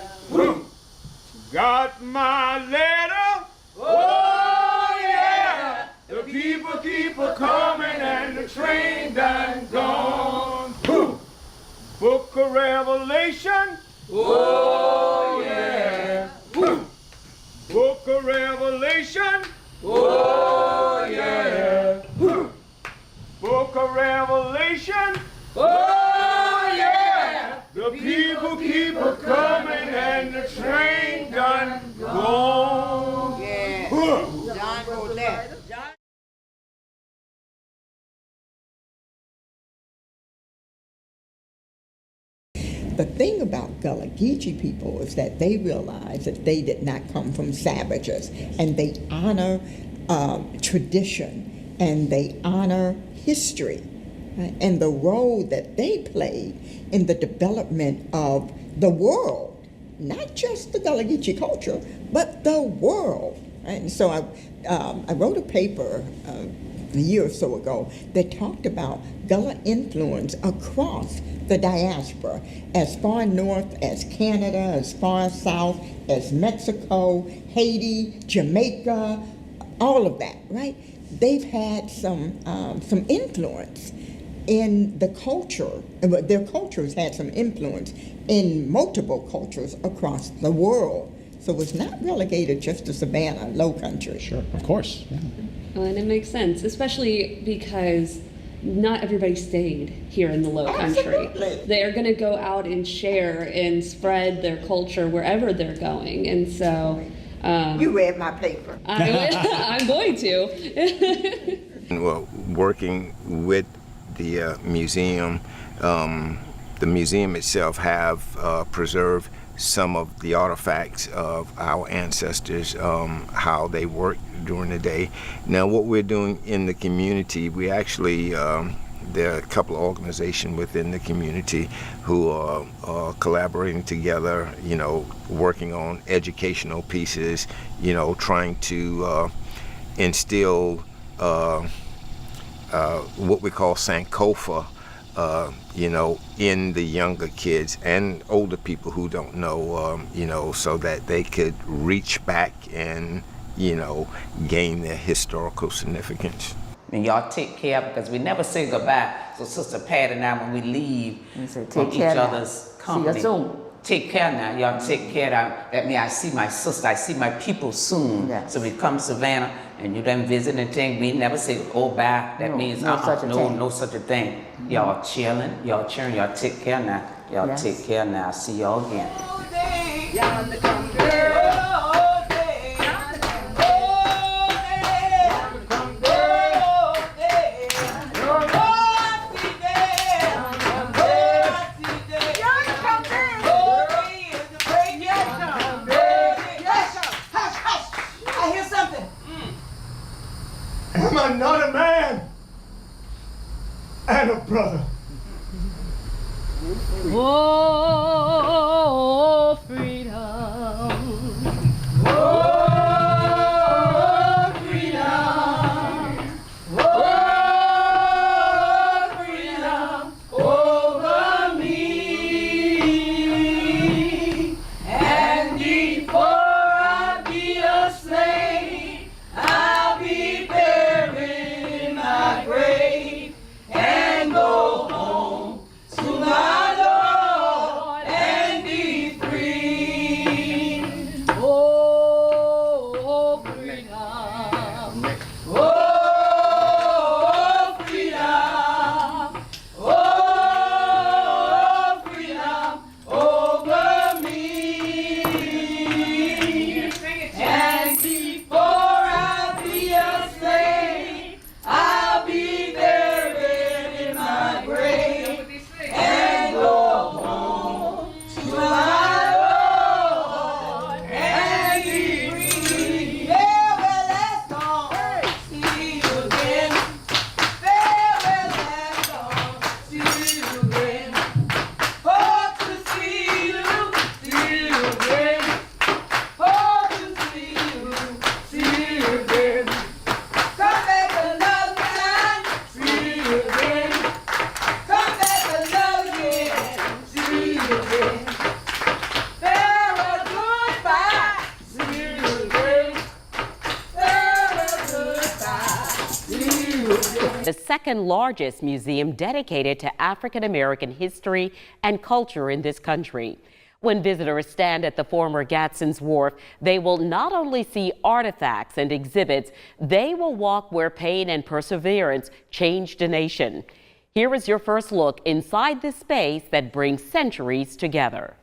Got my letter. Oh, yeah. The people keep a-coming and the train done gone. Book of Revelation. Oh, yeah. Book of Revelation. Oh, yeah. Book of Revelation. Oh, yeah. The people keep a-coming and the train done gone. Yeah. John wrote that. The thing about Gullah Geechee people is that they realize that they did not come from savages, and they honor tradition, and they honor history, right? And the role that they played in the development of the world, not just the Gullah Geechee culture, but the world. Right? And so I wrote a paper a year or so ago that talked about Gullah influence across the diaspora, as far north as Canada, as far south as Mexico, Haiti, Jamaica, all of that, right? They've had some influence in the culture. Their cultures had some influence in multiple cultures across the world. So it's not relegated just to Savannah, Low Country. Sure, of course. Yeah. Well, and it makes sense, especially because not everybody stayed here in the Low Country. They're going to go out and share and spread their culture wherever they're going. And so... you read my paper. I'm going to. Well, working with the museum itself have preserved some of the artifacts of our ancestors, how they worked during the day. Now, what we're doing in the community, we actually, there are a couple of organizations within the community who are collaborating together, you know, working on educational pieces, you know, trying to instill what we call Sankofa, you know, in the younger kids and older people who don't know, you know, so that they could reach back and, you know, gain their historical significance. And y'all take care, because we never say goodbye. So Sister Pat and I, when we leave from each other's company, see you soon. Take care now, y'all take care now. That means I see my sister, I see my people soon. Yes. So we come to Savannah and you done visit and thing, we never say, oh, bye. That means no such a thing. Y'all chilling, y'all cheering, y'all take care now. Y'all take care now. See y'all again. another man and a brother. Oh, freedom. Oh, freedom. Oh, freedom over me. And before I be a slave, I'll be buried in my grave and go home to my Lord and be free. Oh, freedom. Oh, freedom. Oh, freedom over me. And before I be a slave, I'll be buried in my grave and go home to my Lord and be free. Farewell, that's all. See you again. Farewell, that's all. See you again. Hope to see you again. Hope to see you again. Come back another time, see you again. Come back another year, see you again. Farewell, goodbye, see you again. Farewell, goodbye, see you again. The second largest museum dedicated to African American history and culture in this country. When visitors stand at the former Gadsden's Wharf, they will not only see artifacts and exhibits, they will walk where pain and perseverance changed a nation. Here is your first look inside this space that brings centuries together.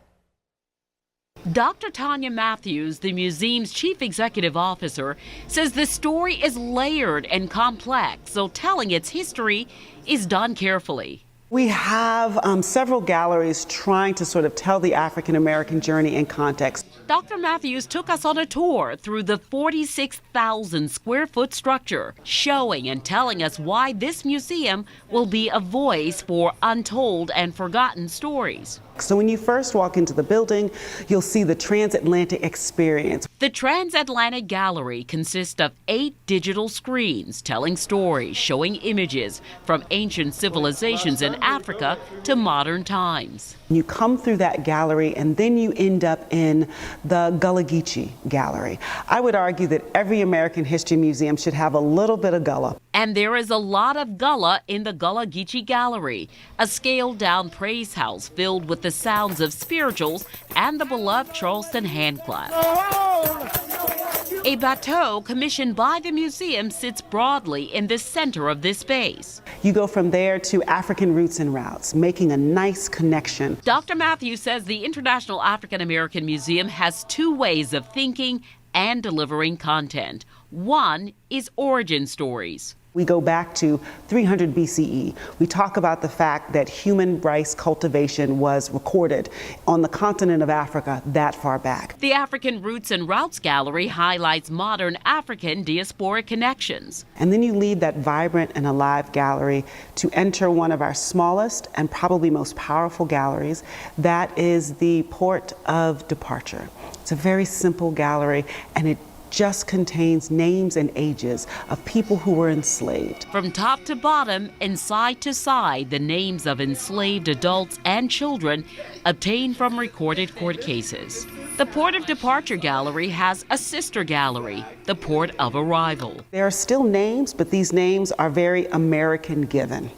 Dr. Tanya Matthews, the museum's chief executive officer, says the story is layered and complex, so telling its history is done carefully. We have several galleries trying to sort of tell the African American journey in context. Dr. Matthews took us on a tour through the 46,000 square foot structure, showing and telling us why this museum will be a voice for untold and forgotten stories. So when you first walk into the building, you'll see the transatlantic experience. The Transatlantic Gallery consists of 8 digital screens telling stories, showing images from ancient civilizations in Africa to modern times. You come through that gallery and then you end up in the Gullah Gallery. I would argue that every American history museum should have a little bit of Gullah. And there is a lot of Gullah in the Gullah Gallery, a scaled-down praise house filled with the sounds of spirituals and the beloved Charleston handclap. A bateau commissioned by the museum sits broadly in the center of this space. You go from there to African roots and routes, making a nice connection. Dr. Matthews says the International African American Museum has 2 ways of thinking and delivering content. One is origin stories. We go back to 300 BCE. We talk about the fact that human rice cultivation was recorded on the continent of Africa that far back. The African Roots and Routes Gallery highlights modern African diasporic connections. And then you leave that vibrant and alive gallery to enter one of our smallest and probably most powerful galleries. That is the Port of Departure. It's a very simple gallery, and it just contains names and ages of people who were enslaved. From top to bottom and side to side, the names of enslaved adults and children obtained from recorded court cases. The Port of Departure Gallery has a sister gallery, the Port of Arrival. There are still names, but these names are very American given.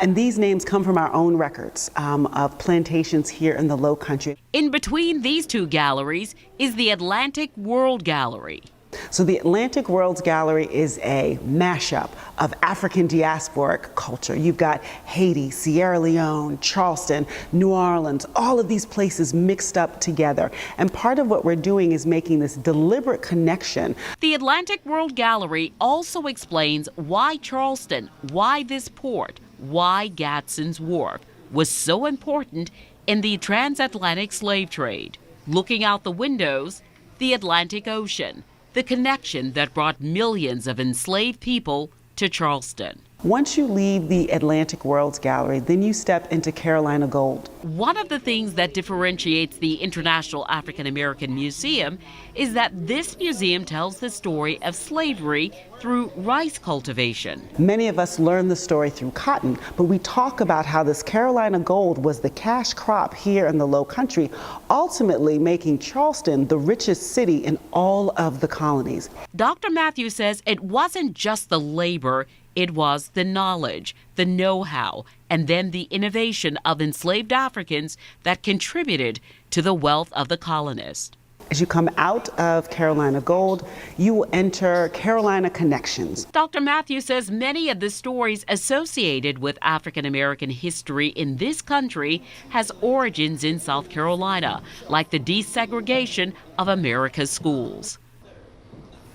And these names come from our own records of plantations here in the Low Country. In between these 2 galleries is the Atlantic World Gallery. So the Atlantic Worlds Gallery is a mashup of African diasporic culture. You've got Haiti, Sierra Leone, Charleston, New Orleans, all of these places mixed up together. And part of what we're doing is making this deliberate connection. The Atlantic World Gallery also explains why Charleston, why this port, why Gadsden's Wharf was so important in the transatlantic slave trade. Looking out the windows, the Atlantic Ocean, the connection that brought millions of enslaved people to Charleston. Once you leave the Atlantic Worlds Gallery, then you step into Carolina Gold. One of the things that differentiates the International African American Museum is that this museum tells the story of slavery through rice cultivation. Many of us learn the story through cotton, but we talk about how this Carolina Gold was the cash crop here in the Low Country, ultimately making Charleston the richest city in all of the colonies. Dr. Matthews says it wasn't just the labor, it was the knowledge, the know-how, and then the innovation of enslaved Africans that contributed to the wealth of the colonists. As you come out of Carolina Gold, you will enter Carolina Connections. Dr. Matthews says many of the stories associated with African American history in this country has origins in South Carolina, like the desegregation of America's schools.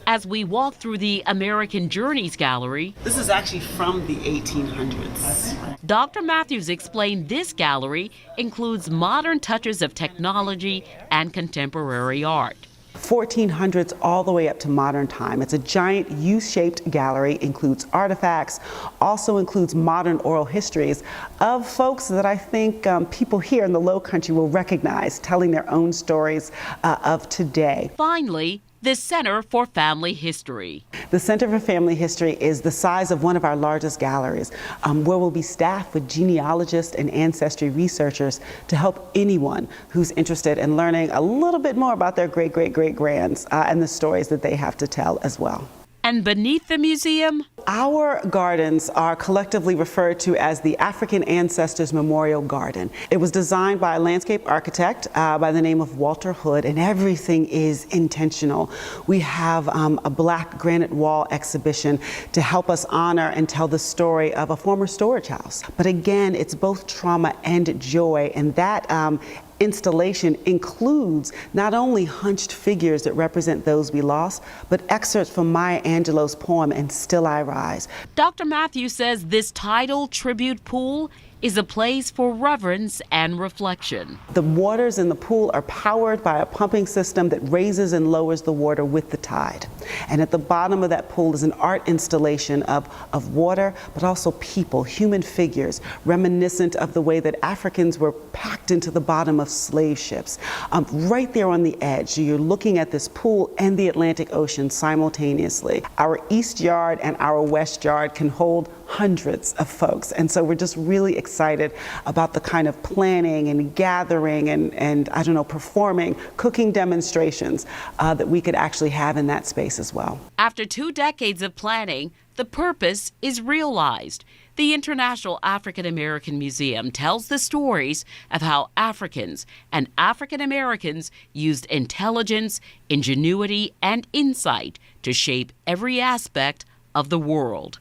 As we walk through the American Journeys Gallery, This is actually from the 1800s. Dr. Matthews explained this gallery includes modern touches of technology and contemporary art. 1400s all the way up to modern time. It's a giant U-shaped gallery, includes artifacts, also includes modern oral histories of folks that I think people here in the Low Country will recognize, telling their own stories of today. Finally, the Center for Family History. The Center for Family History is the size of one of our largest galleries, where we'll be staffed with genealogists and ancestry researchers to help anyone who's interested in learning a little bit more about their great-great-great-grands and the stories that they have to tell as well. And beneath the museum, our gardens are collectively referred to as the African Ancestors Memorial Garden. It was designed by a landscape architect by the name of Walter Hood, and everything is intentional. We have a black granite wall exhibition to help us honor and tell the story of a former storage house. But again, it's both trauma and joy, and that installation includes not only hunched figures that represent those we lost, but excerpts from Maya Angelou's poem, And Still I Rise. Dr. Matthews says this tidal tribute pool is a place for reverence and reflection. The waters in the pool are powered by a pumping system that raises and lowers the water with the tide. And at the bottom of that pool is an art installation of water, but also people, human figures, reminiscent of the way that Africans were packed into the bottom of slave ships. Right there on the edge, so you're looking at this pool and the Atlantic Ocean simultaneously. Our east yard and our west yard can hold hundreds of folks. And so we're just really excited about the kind of planning and gathering and I don't know, performing, cooking demonstrations that we could actually have in that space as well. After 2 decades of planning, the purpose is realized. The International African American Museum tells the stories of how Africans and African Americans used intelligence, ingenuity, and insight to shape every aspect of the world.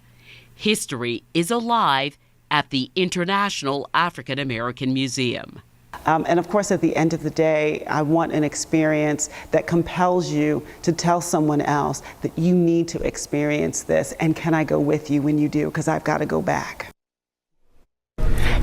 History is alive at the International African American Museum. And of course, at the end of the day, I want an experience that compels you to tell someone else that you need to experience this, and can I go with you when you do, because I've got to go back.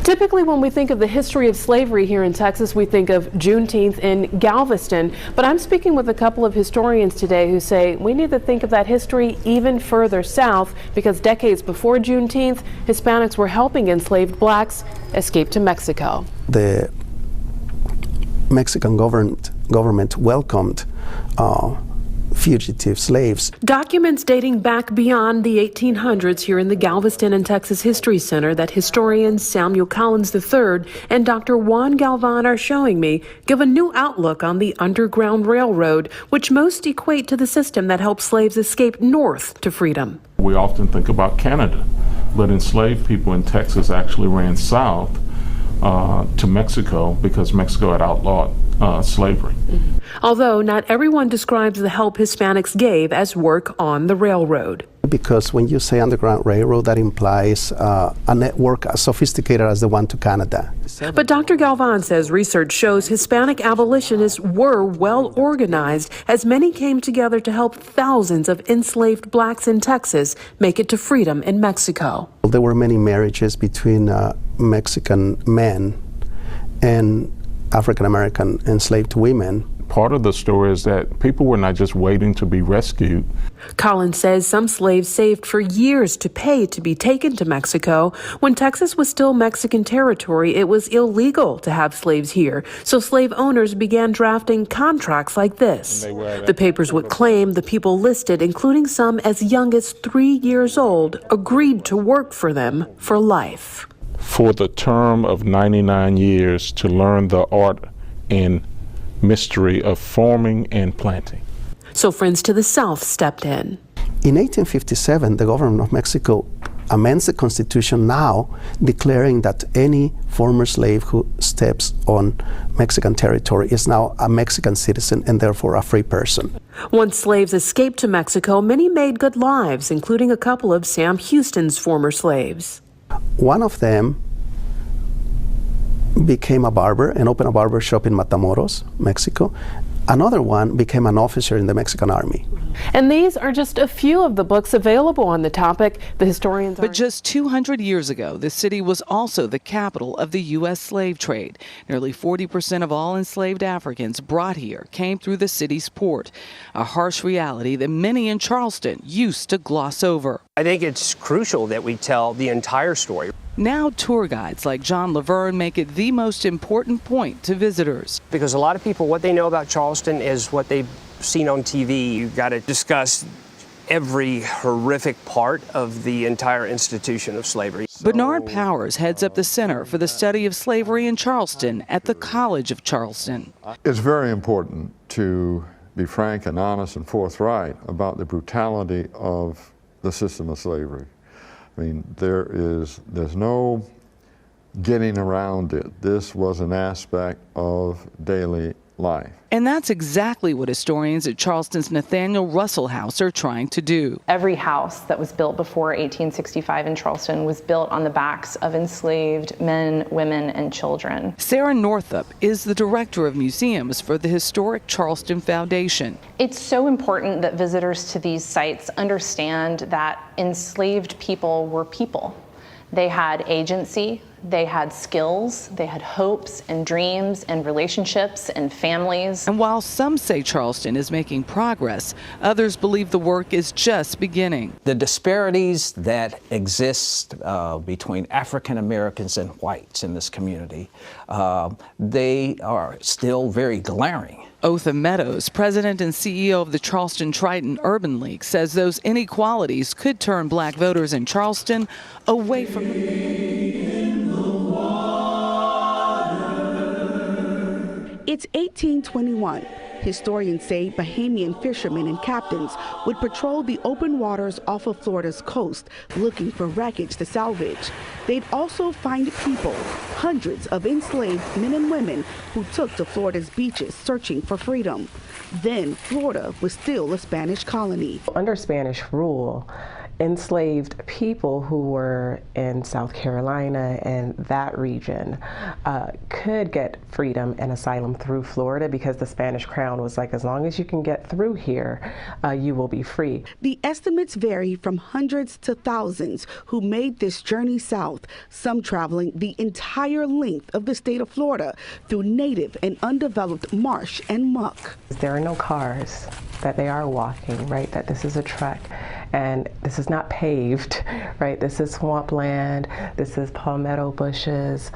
Typically, when we think of the history of slavery here in Texas, we think of Juneteenth in Galveston. But I'm speaking with a couple of historians today who say we need to think of that history even further south, because decades before Juneteenth, Hispanics were helping enslaved blacks escape to Mexico. The Mexican government welcomed fugitive slaves. Documents dating back beyond the 1800s here in the Galveston and Texas History Center that historians Samuel Collins III and Dr. Juan Galvan are showing me give a new outlook on the Underground Railroad, which most equate to the system that helped slaves escape north to freedom. We often think about Canada, but enslaved people in Texas actually ran south to Mexico because Mexico had outlawed slavery. Although not everyone describes the help Hispanics gave as work on the railroad. Because when you say Underground Railroad, that implies a network as sophisticated as the one to Canada. But Dr. Galvan says research shows Hispanic abolitionists were well organized, as many came together to help thousands of enslaved blacks in Texas make it to freedom in Mexico. There were many marriages between Mexican men and African American enslaved women. part of the story is that people were not just waiting to be rescued. Collins says some slaves saved for years to pay to be taken to Mexico. When Texas was still Mexican territory, it was illegal to have slaves here, so slave owners began drafting contracts like this. The papers would claim the people listed, including some as young as 3 years old, agreed to work for them for life. For the term of 99 years to learn the art and mystery of farming and planting. So Friends to the South stepped in. In 1857, the government of Mexico amends the Constitution now, declaring that any former slave who steps on Mexican territory is now a Mexican citizen and therefore a free person. Once slaves escaped to Mexico, many made good lives, including a couple of Sam Houston's former slaves. One of them became a barber and opened a barber shop in Matamoros, Mexico. Another one became an officer in the Mexican Army. And these are just a few of the books available on the topic. The historians But just 200 years ago, the city was also the capital of the U.S. slave trade. Nearly 40% of all enslaved Africans brought here came through the city's port, a harsh reality that many in Charleston used to gloss over. I think it's crucial that we tell the entire story. Now tour guides like John Laverne make it the most important point to visitors. Because a lot of people, what they know about Charleston is what they've seen on TV. You've got to discuss every horrific part of the entire institution of slavery. Bernard Powers heads up the Center for the Study of Slavery in Charleston at the College of Charleston. It's very important to be frank and honest and forthright about the brutality of the system of slavery. I mean, there's no getting around it. This was an aspect of daily life. And that's exactly what historians at Charleston's Nathaniel Russell House are trying to do. Every house that was built before 1865 in Charleston was built on the backs of enslaved men, women, and children. Sarah Northup is the director of museums for the historic Charleston Foundation. It's so important that visitors to these sites understand that enslaved people were people. They had agency, they had skills, they had hopes and dreams and relationships and families. And while some say Charleston is making progress, others believe the work is just beginning. The disparities that exist between African Americans and whites in this community, they are still very glaring. Otha Meadows, president and CEO of the Charleston Triton Urban League, says those inequalities could turn black voters in Charleston away from It's 1821. Historians say Bahamian fishermen and captains would patrol the open waters off of Florida's coast looking for wreckage to salvage. They'd also find people, hundreds of enslaved men and women who took to Florida's beaches searching for freedom. Then Florida was still a Spanish colony. Under Spanish rule, enslaved people who were in South Carolina and that region could get freedom and asylum through Florida because the Spanish crown was like, as long as you can get through here, you will be free. The estimates vary from hundreds to thousands who made this journey south, some traveling the entire length of the state of Florida through native and undeveloped marsh and muck. There are no cars, that they are walking, right? That this is a trek. And this is not paved, right? This is swampland, this is palmetto bushes,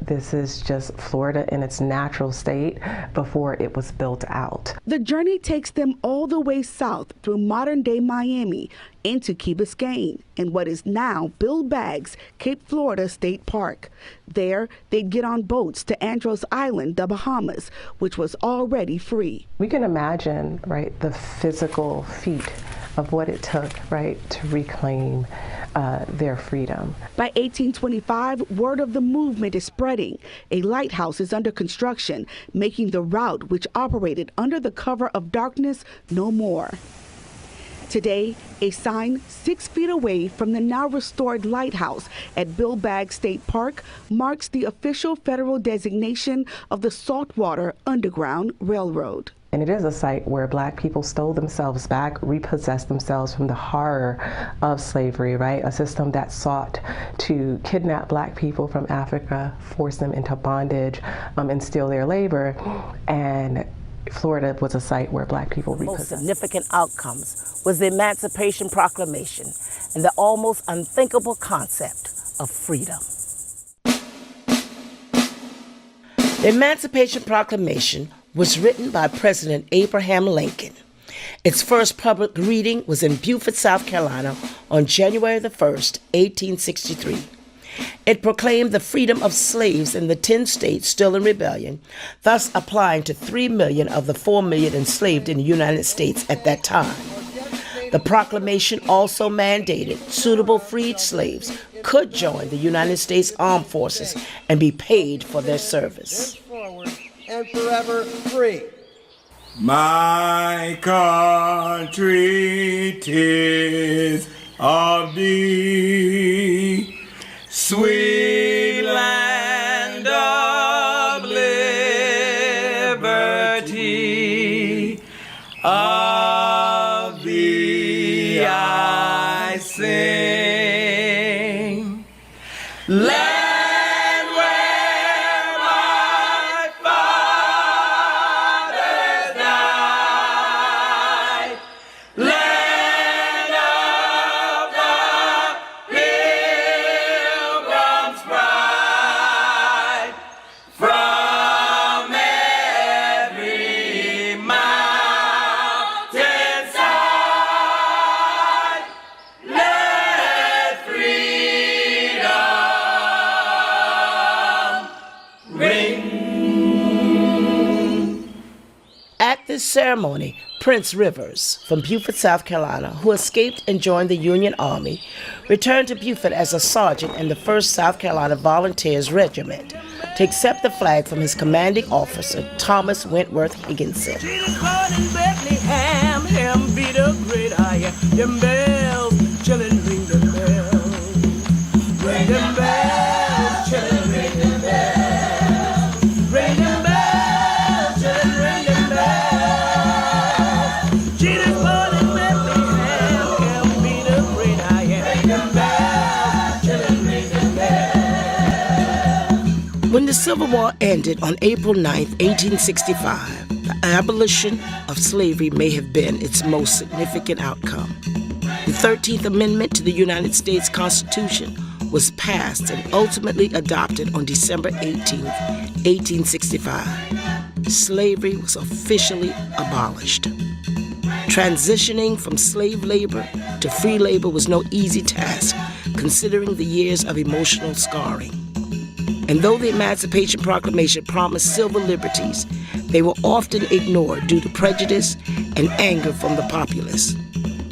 this is just Florida in its natural state before it was built out. The journey takes them all the way south through modern-day Miami into Key Biscayne and what is now Bill Baggs Cape Florida State Park. There, they'd get on boats to Andros Island, the Bahamas, which was already free. We can imagine, right, the physical feat of what it took, right, to reclaim their freedom. By 1825, word of the movement is spreading. A lighthouse is under construction, making the route, which operated under the cover of darkness, no more. Today, a sign 6 feet away from the now restored lighthouse at Bill Baggs State Park marks the official federal designation of the Saltwater Underground Railroad. And it is a site where Black people stole themselves back, repossessed themselves from the horror of slavery, right? A system that sought to kidnap Black people from Africa, force them into bondage, and steal their labor. And Florida was a site where black people Most repossessed. significant outcomes was the Emancipation Proclamation and the almost unthinkable concept of freedom. The Emancipation Proclamation was written by President Abraham Lincoln. Its first public reading was in Beaufort, South Carolina on January the 1st, 1863. It proclaimed the freedom of slaves in the 10 states still in rebellion, thus applying to 3 million of the 4 million enslaved in the United States at that time. The proclamation also mandated suitable freed slaves could join the United States Armed Forces and be paid for their service. And forever free. My country, 'tis of thee, sweet land of liberty, of thee I sing. Land where my fathers died, land of the Pilgrim's Bride, from every mountainside, let freedom ring. At this ceremony, Prince Rivers from Beaufort, South Carolina, who escaped and joined the Union Army, returned to Beaufort as a sergeant in the 1st South Carolina Volunteers Regiment to accept the flag from his commanding officer, Thomas Wentworth Higginson. Born in Bethlehem, him be the great I am. Them bells, chillin', ring the bells. Ring them bells, chillin', ring them bells. Ring them bells, chillin', ring them bells. Jesus born in Bethlehem, him be the great I am. Ring them bells, chillin', ring them bells. When the Civil War ended on April 9, 1865, the abolition of slavery may have been its most significant outcome. The 13th Amendment to the United States Constitution was passed and ultimately adopted on December 18, 1865. Slavery was officially abolished. Transitioning from slave labor to free labor was no easy task, considering the years of emotional scarring. And though the Emancipation Proclamation promised civil liberties, they were often ignored due to prejudice and anger from the populace.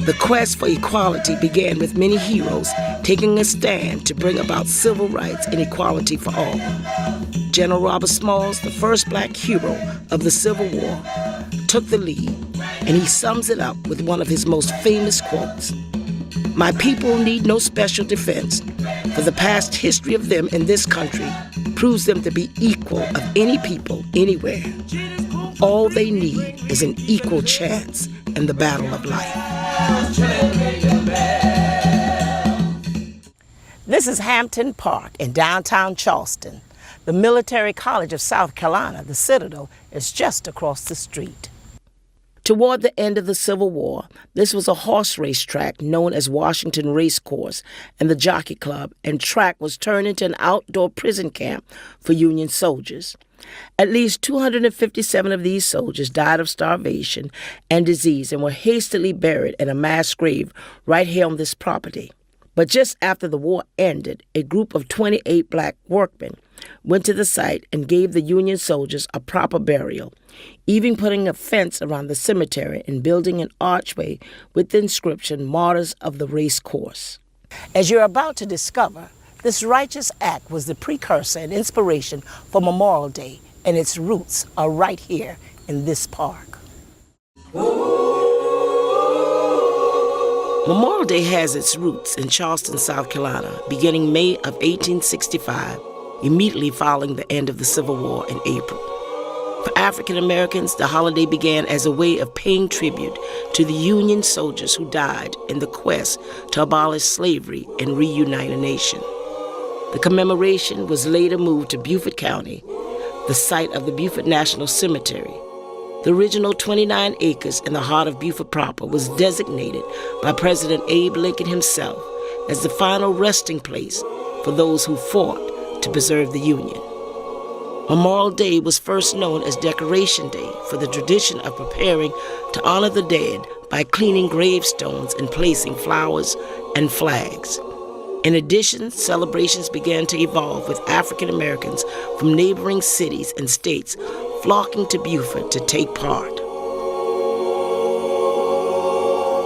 The quest for equality began with many heroes taking a stand to bring about civil rights and equality for all. General Robert Smalls, the first black hero of the Civil War, took the lead, and he sums it up with one of his most famous quotes. "My people need no special defense, for the past history of them in this country proves them to be equal of any people anywhere. All they need is an equal chance in the battle of life." This is Hampton Park in downtown Charleston. The Military College of South Carolina, the Citadel, is just across the street. Toward the end of the Civil War, this was a horse race track known as Washington Race Course and the Jockey Club, and track was turned into an outdoor prison camp for Union soldiers. At least 257 of these soldiers died of starvation and disease and were hastily buried in a mass grave right here on this property. But just after the war ended, a group of 28 black workmen went to the site and gave the Union soldiers a proper burial, even putting a fence around the cemetery and building an archway with the inscription "Martyrs of the Race Course." As you're about to discover, this righteous act was the precursor and inspiration for Memorial Day, and its roots are right here in this park. Memorial Day has its roots in Charleston, South Carolina, beginning May of 1865, immediately following the end of the Civil War in April. For African Americans, the holiday began as a way of paying tribute to the Union soldiers who died in the quest to abolish slavery and reunite a nation. The commemoration was later moved to Beaufort County, the site of the Beaufort National Cemetery. The original 29 acres in the heart of Beaufort proper was designated by President Abe Lincoln himself as the final resting place for those who fought to preserve the Union. Memorial Day was first known as Decoration Day for the tradition of preparing to honor the dead by cleaning gravestones and placing flowers and flags. In addition, celebrations began to evolve with African Americans from neighboring cities and states flocking to Beaufort to take part.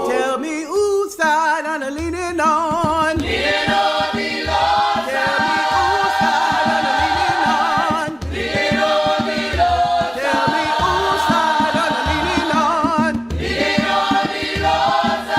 Tell me whose side I'm leaning on. Leaning on the Lord's Tell me whose side I'm leaning on. Leaning on the Lord's Tell me whose side I'm leaning on. Leaning on the Lord's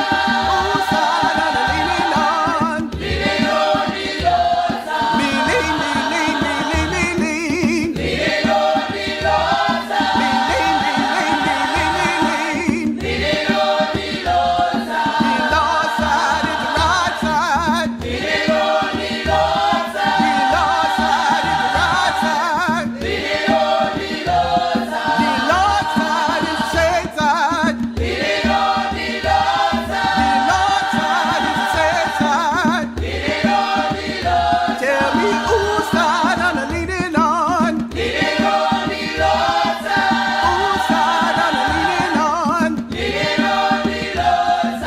Whose side I'm leaning on. Leaning on the Lord's Me lean, me lean, me lean, me lean. Leaning on the Lord's Me lean, me lean, me lean, me lean. Leaning on the Lord's The Lord's side is the right side. Leaning on the Lord's The Lord's side is the right side. Leaning on the Lord's The Lord's side is the safe side. Leaning on the Lord's The Lord's side is the safe side. Leaning on the Lord's Tell me whose side I'm leaning on. Leaning on the Lord's Whose side I'm leaning on. Leaning on the Lord's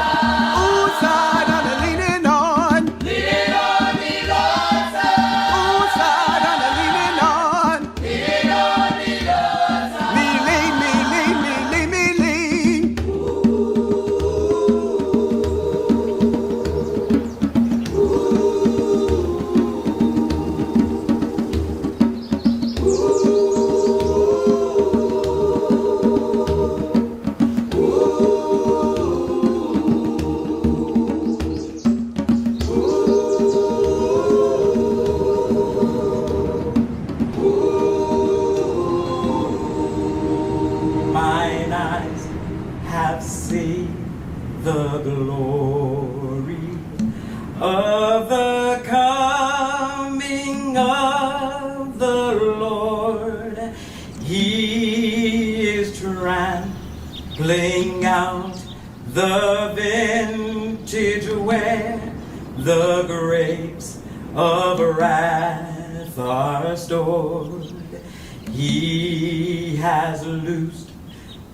Whose side I'm leaning on. Leaning on the Lord's Whose side I'm leaning on. Leaning on the Lord's Me lean, me lean, me lean, me lean. Mine eyes have seen the glory of the coming of the Lord. He is trampling out the vintage where the grapes of wrath are stored. He has loosed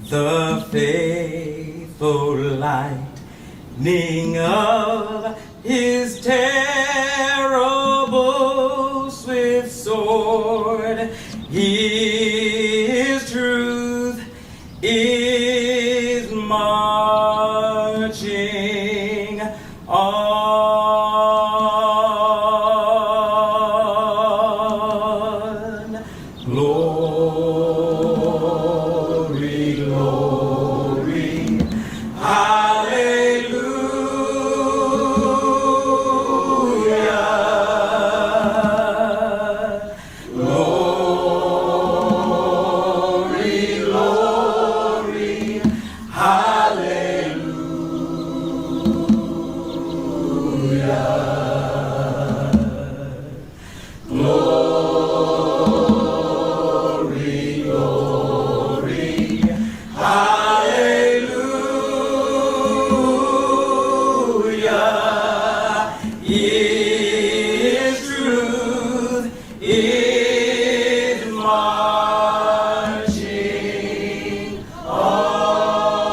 the faithful lightning of his terrible swift sword. His truth is marching on. Glory, glory, hallelujah. Glory, glory, hallelujah. Glory, glory, hallelujah. His truth is marching on.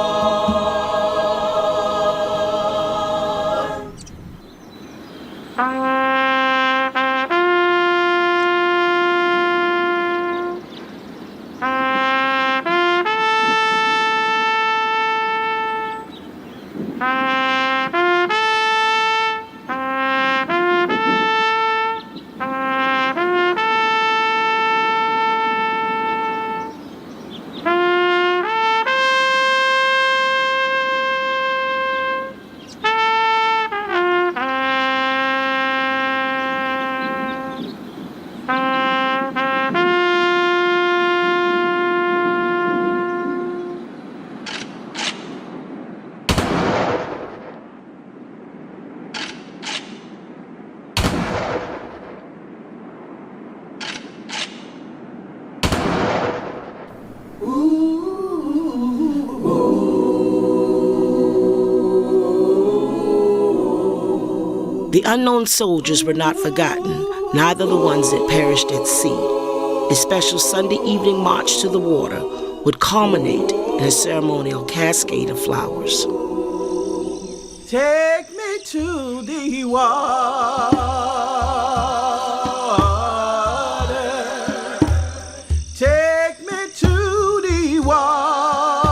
The unknown soldiers were not forgotten, neither the ones that perished at sea. A special Sunday evening march to the water would culminate in a ceremonial cascade of flowers. Take me to the water. Take me to the water.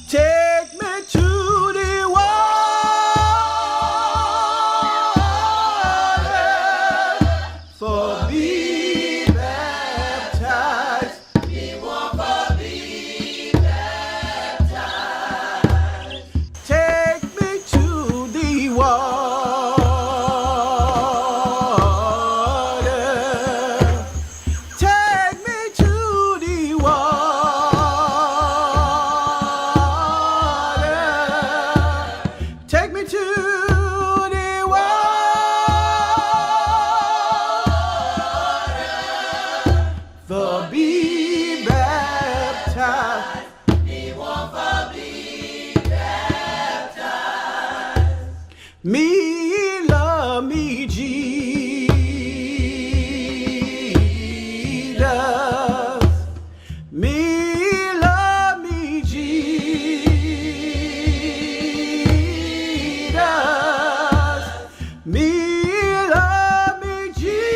Take me to the water. For be baptized. We want for be baptized. Take me to the water. Take me to the water. Take me to the water. For be baptized. We want for be baptized. Me love me Jesus. Me love me Jesus. Me love me Jesus.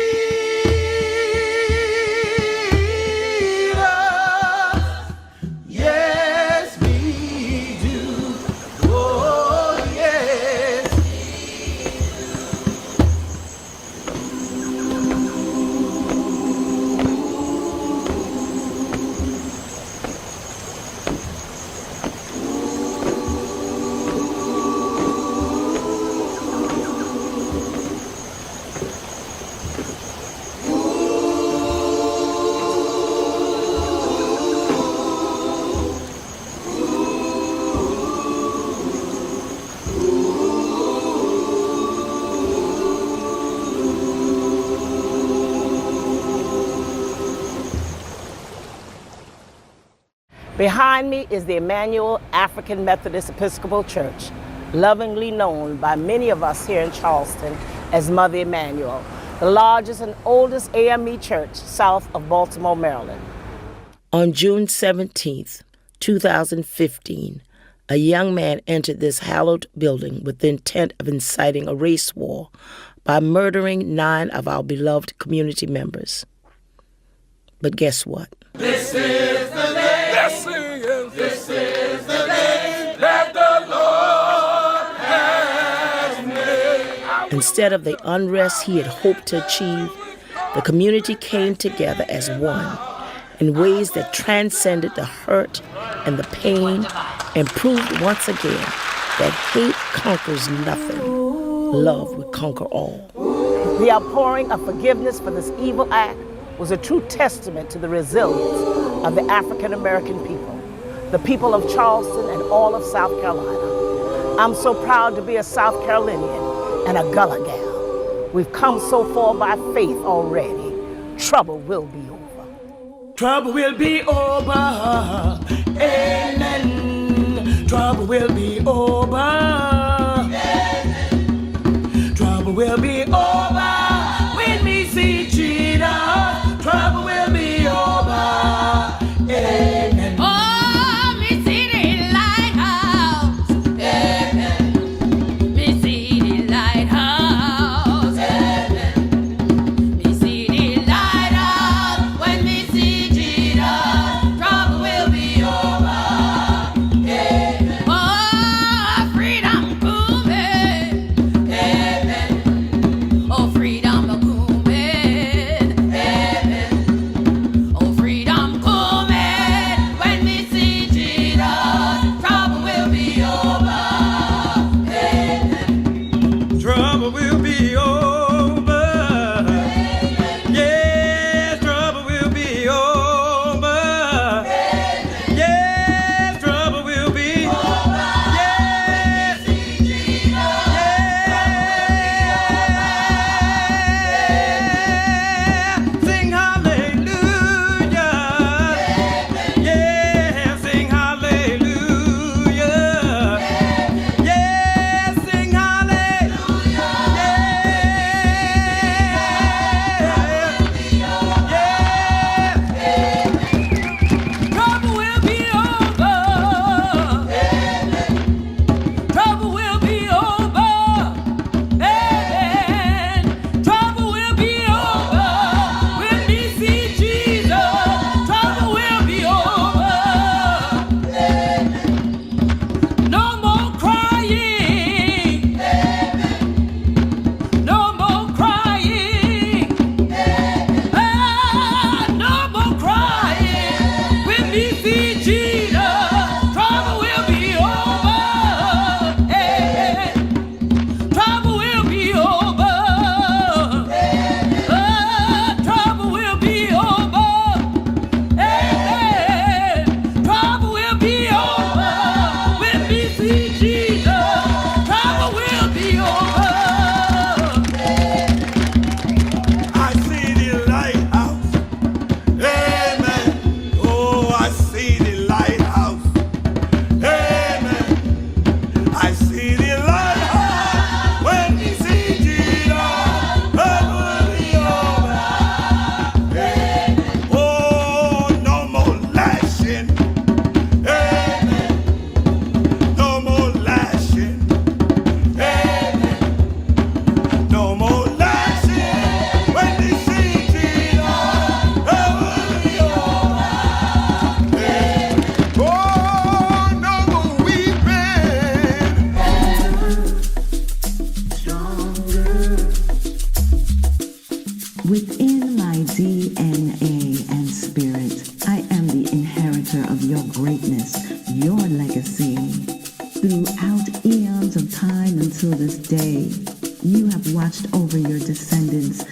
Yes, we do. Oh, yes. Behind me is the Emmanuel African Methodist Episcopal Church, lovingly known by many of us here in Charleston as Mother Emmanuel, the largest and oldest AME church south of Baltimore, Maryland. On June 17th, 2015, a young man entered this hallowed building with the intent of inciting a race war by murdering 9 of our beloved community members. But guess what? This is the day. This is the day that the Lord has made. Instead of the unrest he had hoped to achieve, the community came together as one in ways that transcended the hurt and the pain and proved once again that hate conquers nothing. Love will conquer all. The outpouring of forgiveness for this evil act was a true testament to the resilience of the African American people, the people of Charleston and all of South Carolina. I'm so proud to be a South Carolinian and a Gullah gal. We've come so far by faith already. Trouble will be over. Trouble will be over. Amen. Trouble will be over. Amen. Trouble will be over when we see Jesus. Trouble will be over. Amen. Oh, me see the lighthouse. Amen. Me see the lighthouse. Amen. Me see the lighthouse when me see Jesus. Trouble will be your greatness, your legacy. Throughout eons of time until this day, you have watched over your descendants